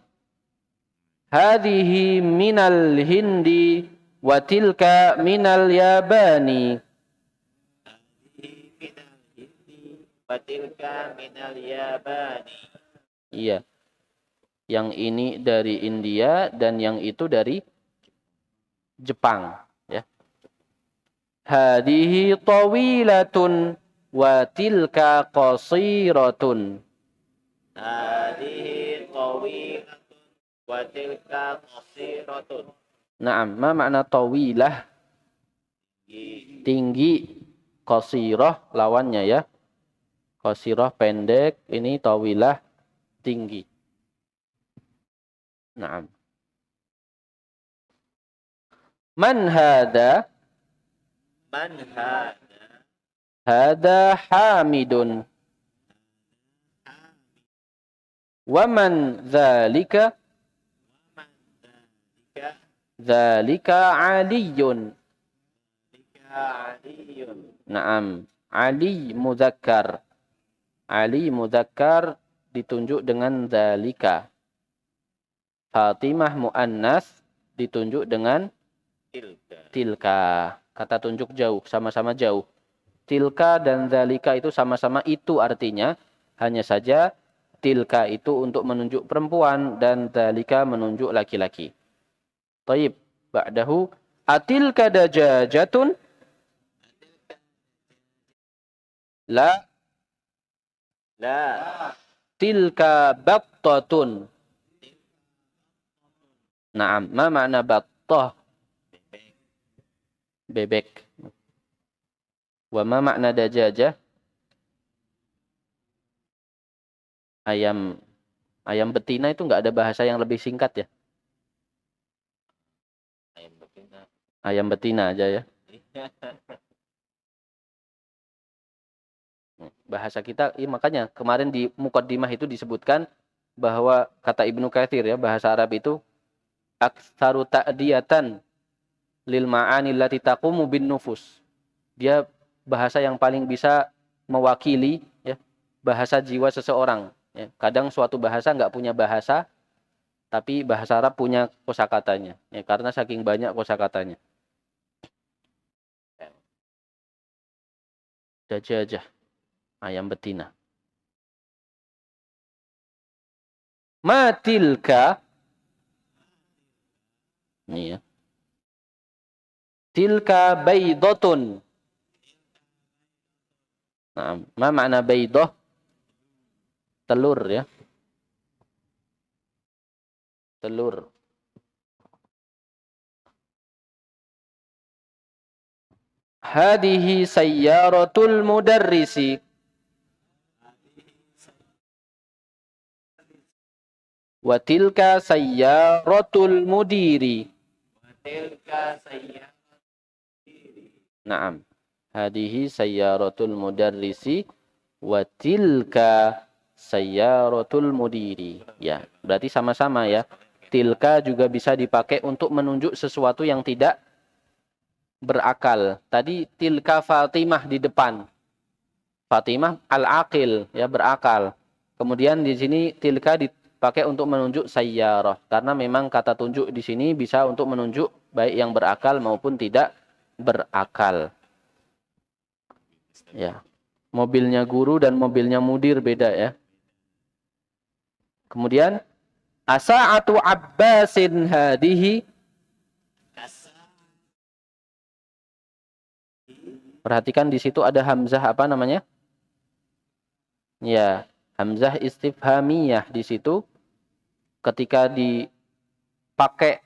Hadhihi minal Hindi wa tilka minal Yabani. Hadhihi minal Hindi wa tilka minal Yabani. Iya. Yang ini dari India dan yang itu dari Jepang ya. Hadhihi tawilatun wa tilka qasiratun. Hadhihi tawilatun wa tilka qasiratun. Naam, ma makna tawilah? Tinggi. Qasirah lawannya ya. Qasirah pendek, ini tawilah tinggi. Naam. Man hada? Man hada? Hada Hamidun. Wa man dzalika? Dzalika Aliyun. Naam. Ali mudzakkar. Ali mudzakkar ditunjuk dengan dzalika. Fatimah muannas ditunjuk dengan tilka. Kata tunjuk jauh, sama-sama jauh. Tilka dan dzalika itu sama-sama itu artinya. Hanya saja tilka itu untuk menunjuk perempuan dan dzalika menunjuk laki-laki. Taib. Ba'dahu atilka dajajatun? La. La. Tilka battatun. Naam. Ma makna battah? Bebek. Wa ma makna dajajah? Ayam. Ayam betina itu enggak ada bahasa yang lebih singkat ya? Ayam betina aja ya. Bahasa kita, makanya kemarin di muqaddimah itu disebutkan bahwa kata Ibnu Katsir ya, bahasa Arab itu aktsaru ta'diyatan lil ma'ani allati taqumu bin nufus. Dia bahasa yang paling bisa mewakili ya, bahasa jiwa seseorang. Ya. Kadang suatu bahasa nggak punya bahasa, tapi bahasa Arab punya kosakatanya. Ya, karena saking banyak kosakatanya. Dajajah, ayam betina. Matilka, ini ya. Tilka baydotun. Nah, ma makna baydoh? Telur ya. Telur. Hadihi sayyaratul mudarrisi. Wa tilka sayyaratul mudiri. Naam. Hadihi sayyaratul mudarrisi wa tilka sayyaratul mudiri. Ya, berarti sama-sama ya. tilka juga bisa dipakai untuk menunjuk sesuatu yang tidak berakal. Tadi tilka Fatimah di depan. Fatimah al-aqil, ya, berakal. Kemudian di sini tilka dipakai untuk menunjuk sayyarah, karena memang kata tunjuk di sini bisa untuk menunjuk baik yang berakal maupun tidak berakal. Ya. Mobilnya guru dan mobilnya mudir beda, ya. Kemudian asa'atu Abbasin hadihi. Perhatikan di situ ada hamzah apa namanya? Ya, hamzah istifhamiyah di situ. Ketika dipakai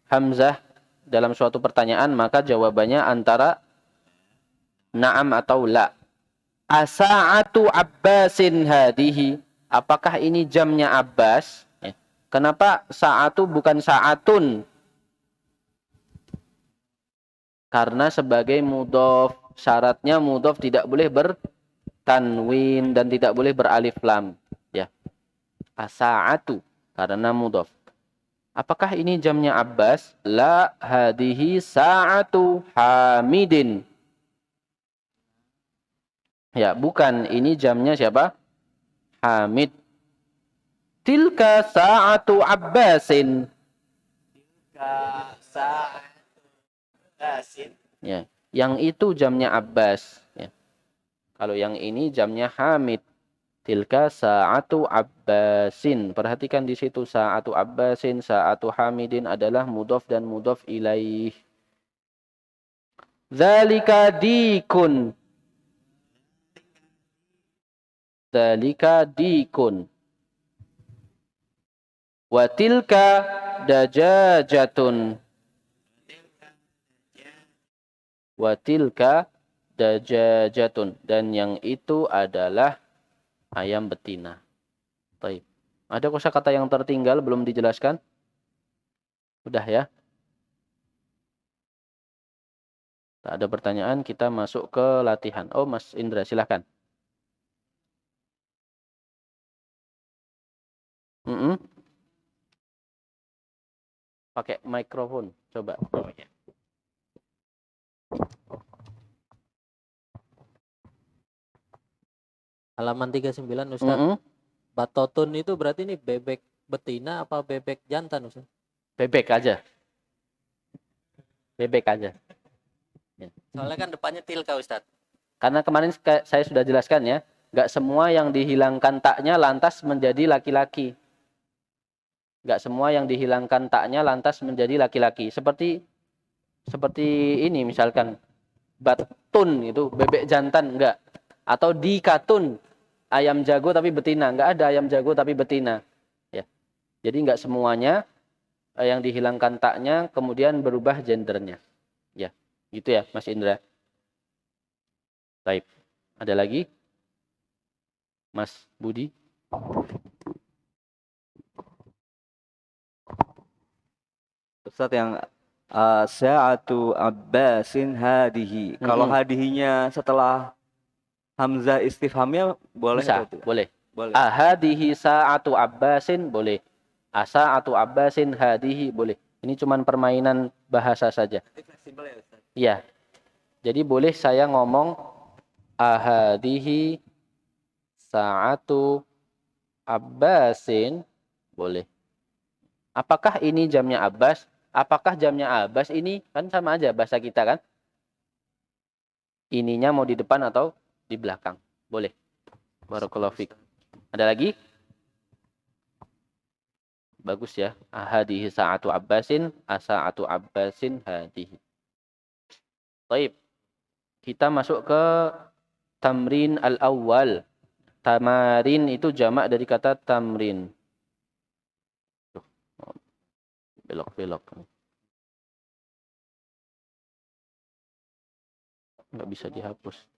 hamzah dalam suatu pertanyaan, maka jawabannya antara na'am atau la. Asa'atu Abbasin hadihi. Apakah ini jamnya Abbas? Ya. Kenapa sa'atu bukan sa'atun? Karena sebagai mudhof, syaratnya mudhof tidak boleh bertanwin dan tidak boleh beralif lam. Ya. Asa'atu karena mudhof. Apakah ini jamnya Abbas? La, hadihi sa'atu Hamidin. Ya, bukan. Ini jamnya siapa? Hamid. Tilka sa'atu Abbasin. Tilka sa'atu Abbasin. Ya, yang itu jamnya Abbas. Ya. Kalau yang ini jamnya Hamid. Tilka sa'atu Abbasin. Perhatikan di situ sa'atu Abbasin, sa'atu Hamidin adalah mudhof dan mudhof ilaih. Dzalika dikun. Dzalika dikun. Wa tilka dajajatun. Wa tilka dajajatun. Dan yang itu adalah ayam betina. Baik. Ada kosakata yang tertinggal belum dijelaskan? Udah ya? Tak ada pertanyaan, kita masuk ke latihan. Oh, Mas Indra, silakan. Pakai mikrofon, coba. Oh, ya. Halaman 39 Ustaz. Batotun itu berarti ini bebek betina apa bebek jantan Ustaz? Bebek aja. Bebek aja. Ya. Soalnya kan depannya tilka Ustaz. Karena kemarin saya sudah jelaskan ya, nggak semua yang dihilangkan taknya lantas menjadi laki-laki. Nggak semua yang dihilangkan taknya lantas menjadi laki-laki. Seperti ini misalkan batun itu bebek jantan enggak. Atau dikatun ayam jago tapi betina, enggak ada ayam jago tapi betina. Ya. Jadi enggak semuanya yang dihilangkan taknya kemudian berubah gendernya. Ya, gitu ya Mas Indra. Baik. Ada lagi? Mas Budi? Ustaz yang sa'atu Abbasin hadihi. Kalau hadihinya setelah hamzah istifhamnya boleh? Bisa, boleh. Ahadihi sa'atu Abbasin boleh. Asa'atu Abbasin hadihi boleh. Ini cuman permainan bahasa saja. Fleksibel ya Ustaz? Iya. Jadi boleh saya ngomong ahadihi sa'atu Abbasin boleh. Apakah ini jamnya Abbas? Apakah jamnya Abbas ini? Kan sama aja bahasa kita kan? Ininya mau di depan atau di belakang? Boleh. Barakallahu fiik. Ada lagi? Bagus ya. Ahadihi sa'atu Abbasin, asa'atu Abbasin hadihi. Baik. Kita masuk ke tamrin al-awwal. Tamarin itu jamak dari kata tamrin. Belok-belok. Nggak bisa dihapus.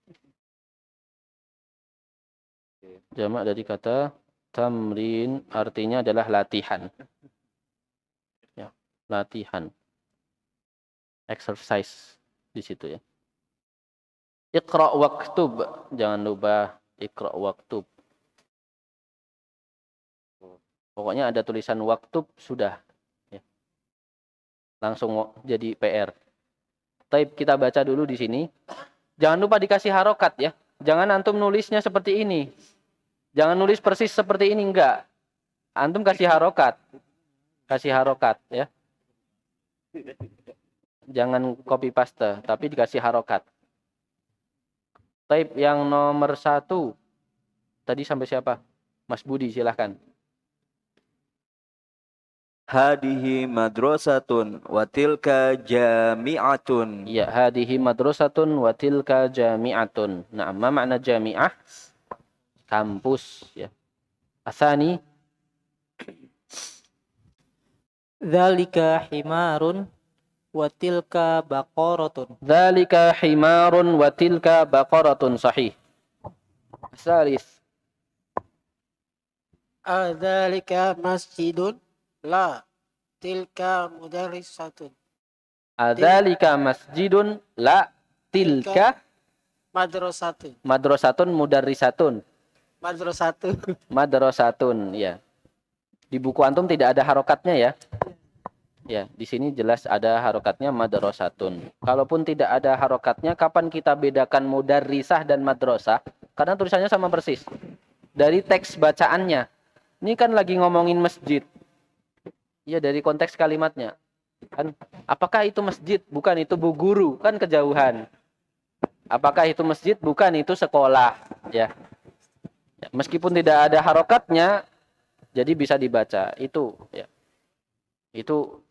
Jamak dari kata tamrin artinya adalah latihan. Ya, latihan. Exercise di situ ya. Iqra waktub. Jangan lupa iqra waktub. Pokoknya ada tulisan waktub sudah. Langsung jadi PR. Taib, kita baca dulu di sini. Jangan lupa dikasih harokat ya. Jangan antum nulisnya seperti ini. Jangan nulis persis seperti ini, enggak. Antum kasih harokat. Kasih harokat ya. Jangan copy paste, tapi dikasih harokat. Taib, yang nomor 1. Tadi sampai siapa? Mas Budi, silahkan. Hadihi madrasatun wa tilka jami'atun. Ya, hadihi madrasatun wa tilka jami'atun. Nah, ma makna jami'ah? Kampus ya. Asani, Dzalika himarun wa tilka baqaratun. dzalika himarun wa tilka baqaratun, sahih. Salis, Adzalika masjidun. La. Tilka mudarrisatun. adzalika masjidun la tilka Madrasatun. madrasatun mudarrisatun. Madrasatun. Madrasatun ya. Di buku antum tidak ada harokatnya ya. Ya, di sini jelas ada harokatnya madrasatun. Kalaupun tidak ada harokatnya, kapan kita bedakan mudarrisah dan madrasah? Karena tulisannya sama persis. Dari teks bacaannya. Ini kan lagi ngomongin masjid. Ya, dari konteks kalimatnya. Kan, apakah itu masjid? Bukan, itu bu guru, kan kejauhan. Apakah itu masjid? Bukan, itu sekolah, ya. Ya, meskipun tidak ada harokatnya, jadi bisa dibaca. Itu ya. Itu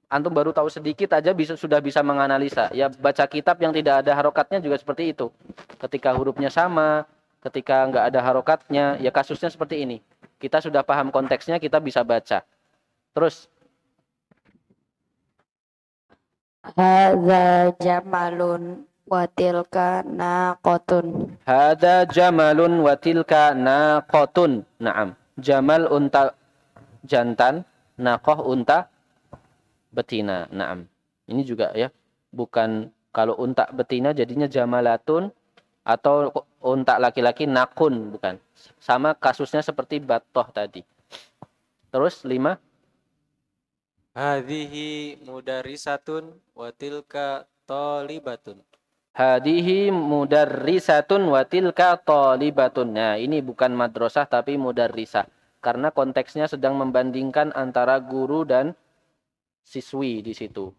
antum baru tahu sedikit aja sudah bisa menganalisa. Ya, baca kitab yang tidak ada harokatnya juga seperti itu. Ketika hurufnya sama, ketika nggak ada harokatnya, ya kasusnya seperti ini. Kita sudah paham konteksnya, kita bisa baca. Terus, Hadza jamalun wa tilka naqatun. hadza jamalun wa tilka naqatun. Naam. Jamal unta jantan, naqah unta betina. Naam. Ini juga ya, bukan kalau unta betina jadinya jamalatun, atau unta laki-laki nakun, bukan. Sama kasusnya seperti batoh tadi. Terus 5. Hadhihi mudarrisatun wa tilka talibatun. Hadihi mudarrisatun wa tilka talibatun. Nah, ini bukan madrasah tapi mudarrisah. Karena konteksnya sedang membandingkan antara guru dan siswi di situ.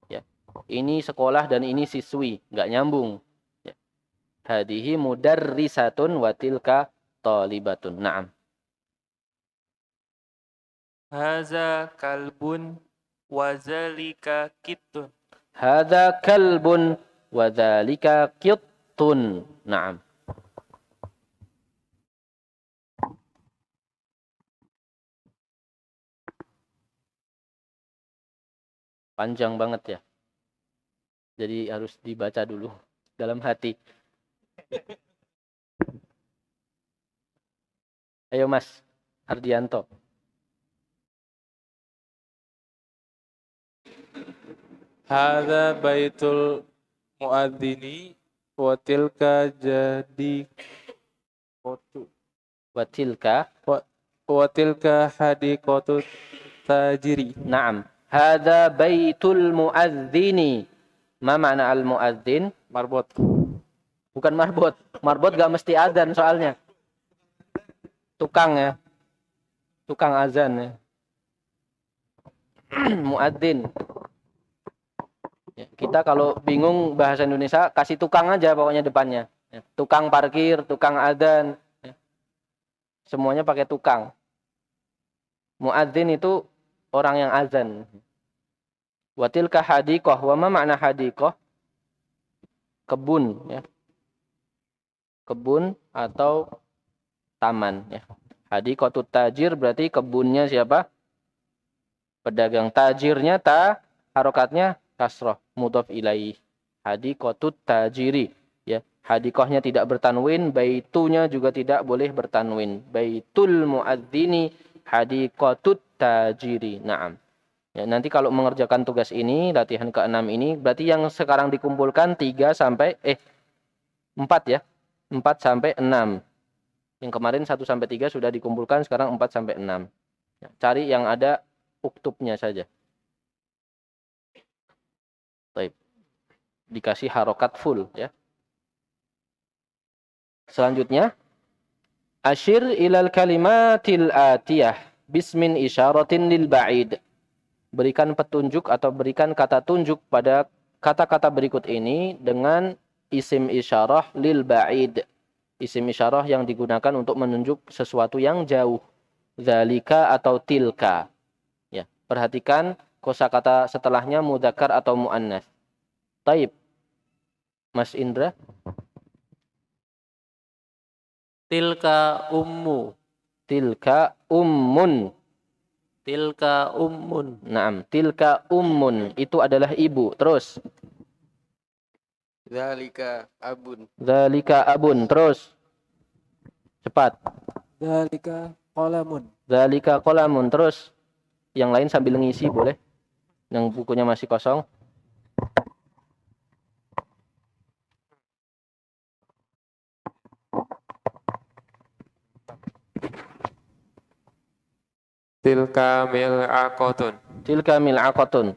Ya. Ini sekolah dan ini siswi, nggak nyambung. Ya. Hadihi mudarrisatun wa tilka talibatun. Naam. Haza kalbun wa zalika kittun. Hadza kalbun wa dzalika qittun. Naam. Panjang banget ya. Jadi harus dibaca dulu dalam hati. Ayo Mas Ardianto. Hadza baitul muadzini wa tilka jadi kotu. Wa tilka. Wa tilka hadiqatu tajiri. Naam. Hadza baitul muadzini. Ma makna al muadzin? Marbot. Bukan marbot. Marbot gak mesti azan soalnya. Tukang ya. Tukang azan ya. Muadzin. Ya, kita kalau bingung bahasa Indonesia, kasih tukang aja pokoknya depannya. Ya, tukang parkir, tukang adzan. Ya. Semuanya pakai tukang. Muadzin itu orang yang azan. Wa tilka hadiqah. Wa ma makna hadiqah? Kebun. Ya. Kebun atau taman. Ya. Hadiqatut tajir berarti kebunnya siapa? Pedagang. Tajirnya harokatnya kasroh, mudhaf ilaih. Hadiqatut tajiri. Ya, hadiqahnya tidak bertanwin, baitunya juga tidak boleh bertanwin. Baitul muadzini hadiqatut tajiri. Naam. Ya, nanti kalau mengerjakan tugas ini, latihan ke-6 ini, berarti yang sekarang dikumpulkan 4 ya. 4 sampai 6. Yang kemarin 1 sampai 3 sudah dikumpulkan, sekarang 4 sampai 6. Ya, cari yang ada uktubnya saja. Taib. Dikasih harokat full ya. Selanjutnya, asyir ilal kalimatil atiyah bismin isyaratin lil ba'id. Berikan petunjuk atau berikan kata tunjuk pada kata-kata berikut ini dengan isim isyarah lil ba'id. Isim isyarah yang digunakan untuk menunjuk sesuatu yang jauh. Zalika atau tilka. Ya, perhatikan kosakata setelahnya mudzakkar atau muannas. Taib. Mas Indra. Tilka ummu. Tilka ummun. Tilka ummun. Naam, tilka ummun. Itu adalah ibu. Terus. Zalika abun. Zalika abun. Terus. Cepat. Dzalika qalamun. Zalika qalamun. Terus. Yang lain sambil ngisi boleh. Yang bukunya masih kosong. Tilka mil'aqatun. Tilka mil'aqatun.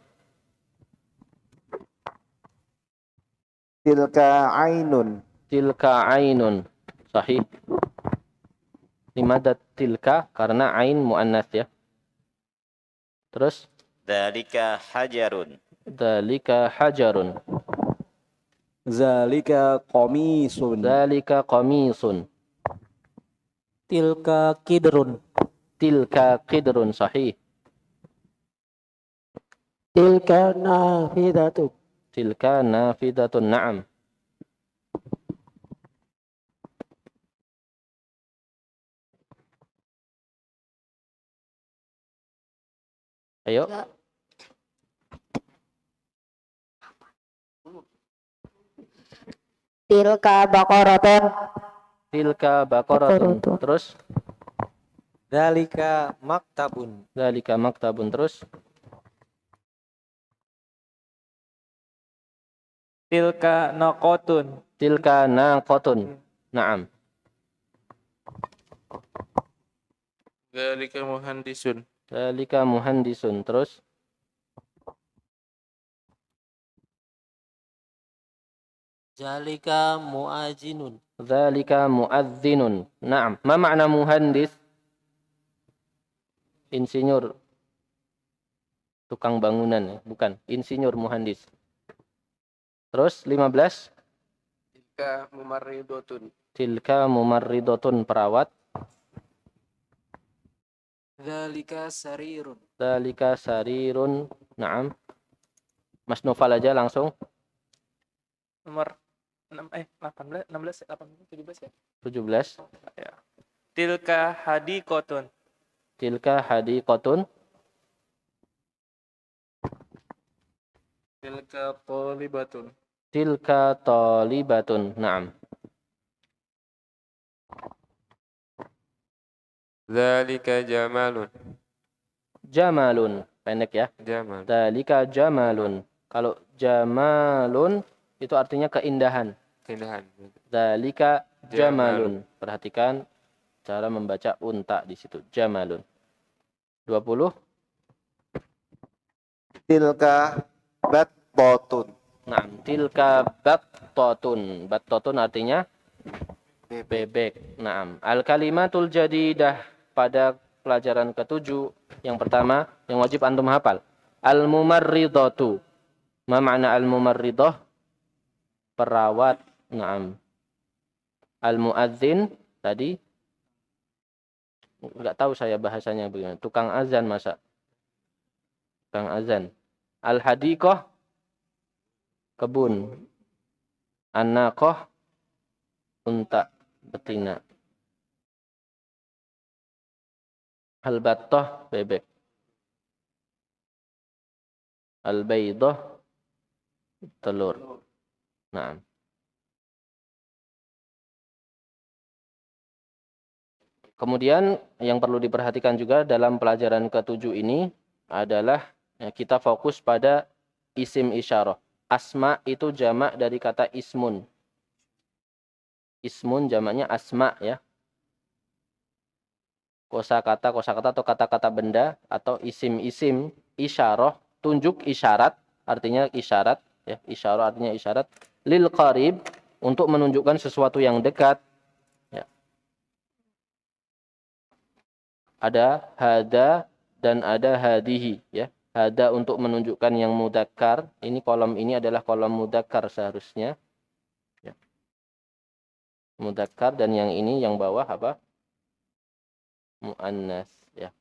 Tilka ainun. Tilka ainun. Sahih. Limadat tilka karena ain muannas ya. Terus. Dzalika hajarun. Dzalika hajarun. Zalika qamisun. Dzalika qamisun. Tilka kidrun. Tilka qidrun. Sahih. Tilka nafidatun. Tilka nafidatun. Na'am. Ayo. Tilka baqaratun. Tilka baqaratun. Terus. Dzalika maktabun. Dzalika maktabun. Terus. Tilka naqatun. Tilka naqatun. Naam. Dzalika muhandisun. Dzalika muhandisun. Terus. Dzalika muazinun. Dzalika muadzinun. Naam. Ma makna muhandis? Insinyur. Tukang bangunan ya, bukan. Insinyur muhandis. Terus 15. Tilka mumarridotun. Tilka mumarridotun, perawat. Dzalika sarirun. Dzalika sarirun. Naam. Mas Noval aja langsung. Nomor 18, 16, 18, 17 ya. 17. Ya. Tilka hadiqatun. Tilka hadiqatun. Tilka talibatun. Tilka talibatun. Naam. Dzalika jamalun. Jamalun. Pendek ya. Jamal. Dzalika jamalun. Kalau jamalun itu artinya keindahan. Keindahan. Dzalika jamalun. Perhatikan cara membaca unta di situ. Jamalun. 20. Tilka battatun. Nah, tilka battatun. Battatun artinya bebek. Naam. Al-kalimatul jadidah pada pelajaran ke-7 yang pertama yang wajib antum hafal. Al-mumarridatu. Ma makna al-mumarridah? Perawat. Naam. Al-muadzin tadi enggak tahu saya bahasanya bagaimana. Tukang azan masa. Tukang azan. Al-hadiqah kebun. An-naqah unta betina. Al-battah bebek. Al-baydah telur. Nah. Kemudian yang perlu diperhatikan juga dalam pelajaran ke-7 ini adalah kita fokus pada isim isyarah. Asma itu jamak dari kata ismun. Ismun jamaknya asma ya. Kosakata atau kata-kata benda atau isim-isim isyarah, tunjuk isyarat, artinya isyarat ya. Isyarah artinya isyarat. Lil qarib, untuk menunjukkan sesuatu yang dekat. Ya. Ada hada dan ada hadihi, ya. Hada untuk menunjukkan yang mudzakkar. Ini kolom ini adalah kolom mudzakkar seharusnya. Ya. Mudzakkar, dan yang ini yang bawah apa? Muannas, ya.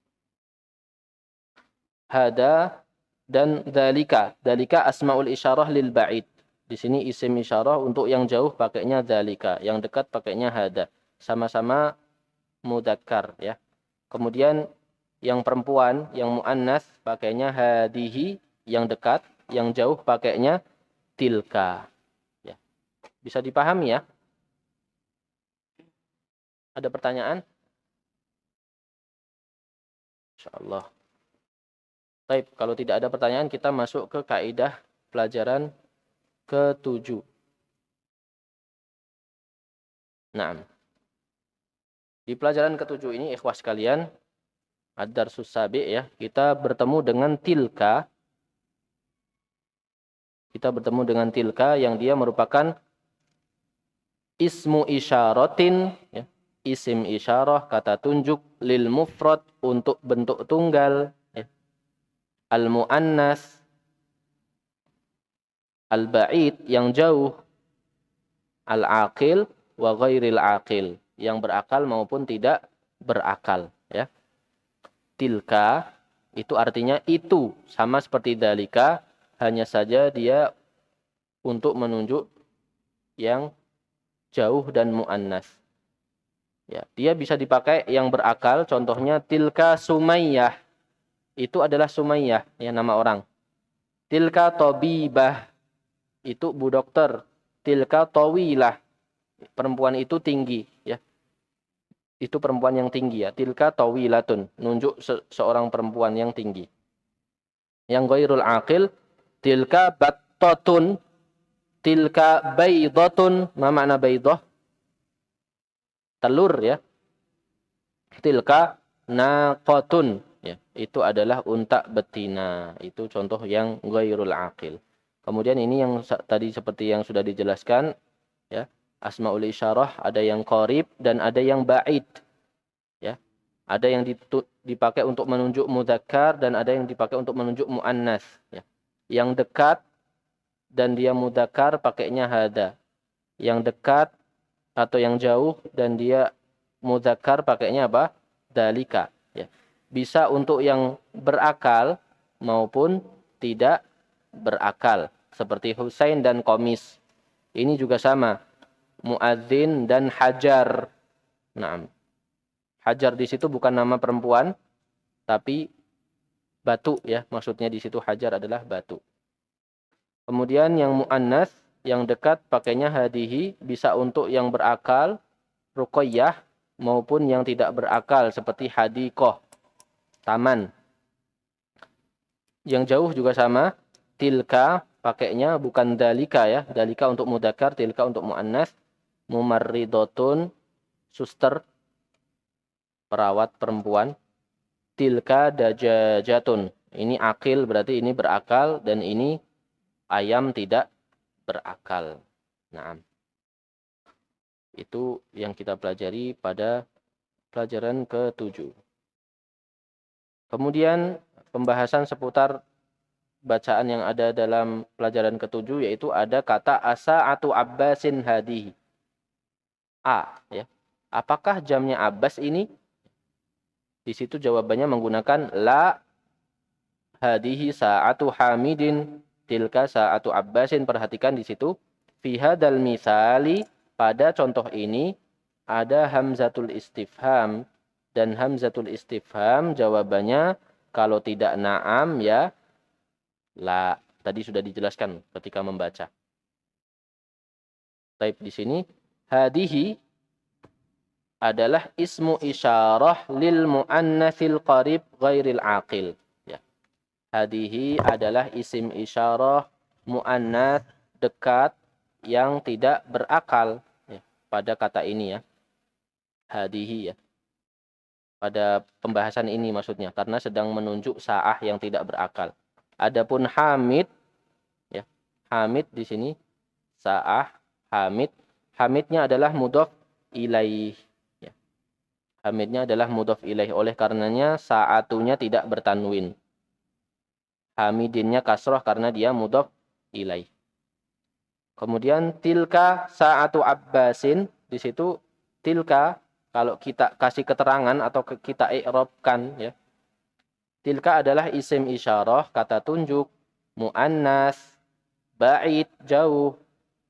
Hada dan dzalika. Dzalika asmaul isyarah lil ba'id. Di sini isim isyarah untuk yang jauh pakainya dzalika, yang dekat pakainya hada. Sama-sama mudzakkar, ya. Kemudian yang perempuan, yang muannas pakainya hadihi, yang dekat, yang jauh pakainya tilka. Ya. Bisa dipahami ya? Ada pertanyaan? Insyaallah. Baik, kalau tidak ada pertanyaan kita masuk ke kaidah pelajaran ke-7. Nah, di pelajaran ke-7 ini ikhwas sekalian, ad-darsus sabi ya, kita bertemu dengan tilka. Kita bertemu dengan tilka yang dia merupakan ismu isyaratin, ya, isim isyarah, kata tunjuk, lil mufrad, untuk bentuk tunggal, ya. Al-mu'annas, al-ba'id, yang jauh, al-aqil, wa ghairil aqil, yang berakal maupun tidak berakal, ya. Tilka itu artinya itu, sama seperti dalika, hanya saja dia untuk menunjuk yang jauh dan muannas. Ya, dia bisa dipakai yang berakal, contohnya tilka Sumayyah. Itu adalah Sumayyah, ya, nama orang. Tilka Tabibah, itu bu dokter. Tilka Tawilah, perempuan itu tinggi, ya. Itu perempuan yang tinggi, ya. Tilka Tawilatun, nunjuk seorang perempuan yang tinggi. Yang ghairul aqil, tilka battatun, tilka baydatun. Ma makna baydah? Telur, ya. Tilka naqatun, ya. Itu adalah unta betina. Itu contoh yang ghairul aqil. Kemudian ini yang tadi seperti yang sudah dijelaskan, ya. Asmaul isyarah ada yang qarib dan ada yang ba'id, ya. Ada yang dipakai untuk menunjuk mudzakkar dan ada yang dipakai untuk menunjuk muannas, ya. Yang dekat dan dia mudzakkar pakainya hada. Yang dekat atau yang jauh dan dia mudzakkar pakainya apa? Dalika, ya. Bisa untuk yang berakal maupun tidak berakal, seperti Husain dan Qamis. Ini juga sama. Muadzin dan Hajar. Nah, Hajar di situ bukan nama perempuan, tapi batu, ya. Maksudnya di situ Hajar adalah batu. Kemudian yang muannas, yang dekat pakainya hadihi, bisa untuk yang berakal, Ruqayyah, maupun yang tidak berakal seperti hadiqah, taman. Yang jauh juga sama, tilka pakainya bukan dalika, ya. Dalika untuk mudzakkar, tilka untuk muannas. Mumarridotun, suster, perawat perempuan. Tilka dajajatun, ini akil, berarti ini berakal, dan ini ayam tidak berakal. Nah, itu yang kita pelajari pada pelajaran ke-7. Kemudian pembahasan seputar bacaan yang ada dalam pelajaran ke-7, yaitu ada kata asa'atu Abbasin hadihi. Ya. Apakah jamnya Abbas ini? Di situ jawabannya menggunakan la. Hadihi sa'atu Hamidin, tilka sa'atu Abbasin. Perhatikan di situ, fi hadzal misali, pada contoh ini ada hamzatul istifham, dan hamzatul istifham jawabannya kalau tidak na'am, ya la. Tadi sudah dijelaskan ketika membaca. Taib di sini hadihi adalah ismu isyarah lil muannatsil qarib ghairil aqil, ya. Hadihi adalah isim isyarah muannats dekat yang tidak berakal, ya, pada kata ini, ya. Hadihi, ya. Pada pembahasan ini maksudnya, karena sedang menunjuk sa'ah yang tidak berakal. Adapun hamid, ya. Hamid di sini Sa'ah, Hamid. Hamidnya adalah mudhof ilaih. Ya. Hamidnya adalah mudhof ilaih. Oleh karenanya sa'atunya tidak bertanwin. Hamidinnya kasroh karena dia mudhof ilaih. Kemudian tilka sa'atu Abbasin. Di situ tilka kalau kita kasih keterangan atau kita i'rabkan ya. Tilka adalah isim isyarah, kata tunjuk, muannas, ba'id, jauh,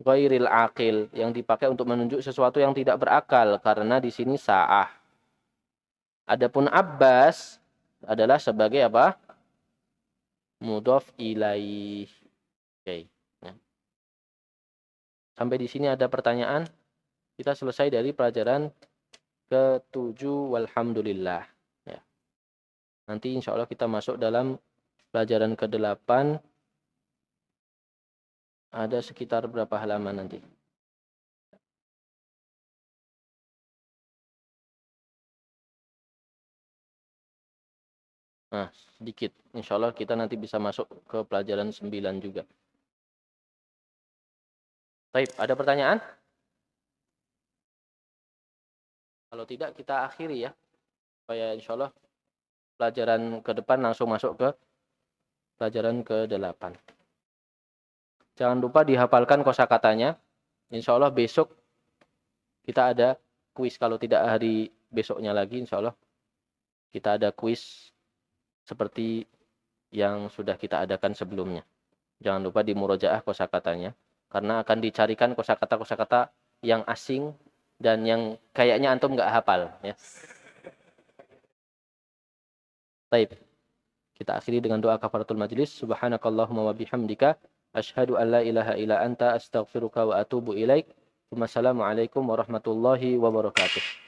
ghairil aqil yang dipakai untuk menunjuk sesuatu yang tidak berakal karena di sini sa'ah. Adapun Abbas adalah sebagai apa? Mudhof ilaih. Oke. Nah. Sampai di sini ada pertanyaan. Kita selesai dari pelajaran ke-7 walhamdulillah. Ya. Nanti insya Allah kita masuk dalam pelajaran ke-8. Ada sekitar berapa halaman nanti? Nah, sedikit. Insya Allah kita nanti bisa masuk ke pelajaran 9 juga. Baik, ada pertanyaan? Kalau tidak kita akhiri ya. Supaya insya Allah pelajaran ke depan langsung masuk ke pelajaran ke-8. Jangan lupa dihafalkan kosakatanya. Insya Allah besok kita ada kuis. Kalau tidak hari besoknya lagi insya Allah kita ada kuis seperti yang sudah kita adakan sebelumnya. Jangan lupa dimurojaah kosakatanya. Karena akan dicarikan kosakata-kosakata yang asing dan yang kayaknya antum nggak hafal. Ya. Baik. Kita akhiri dengan doa kafaratul majlis. Subhanakallahumma wa bihamdika. Ashhadu an la ilaha illa anta astaghfiruka wa atubu ilaik. Wassalamualaikum warahmatullahi wabarakatuh.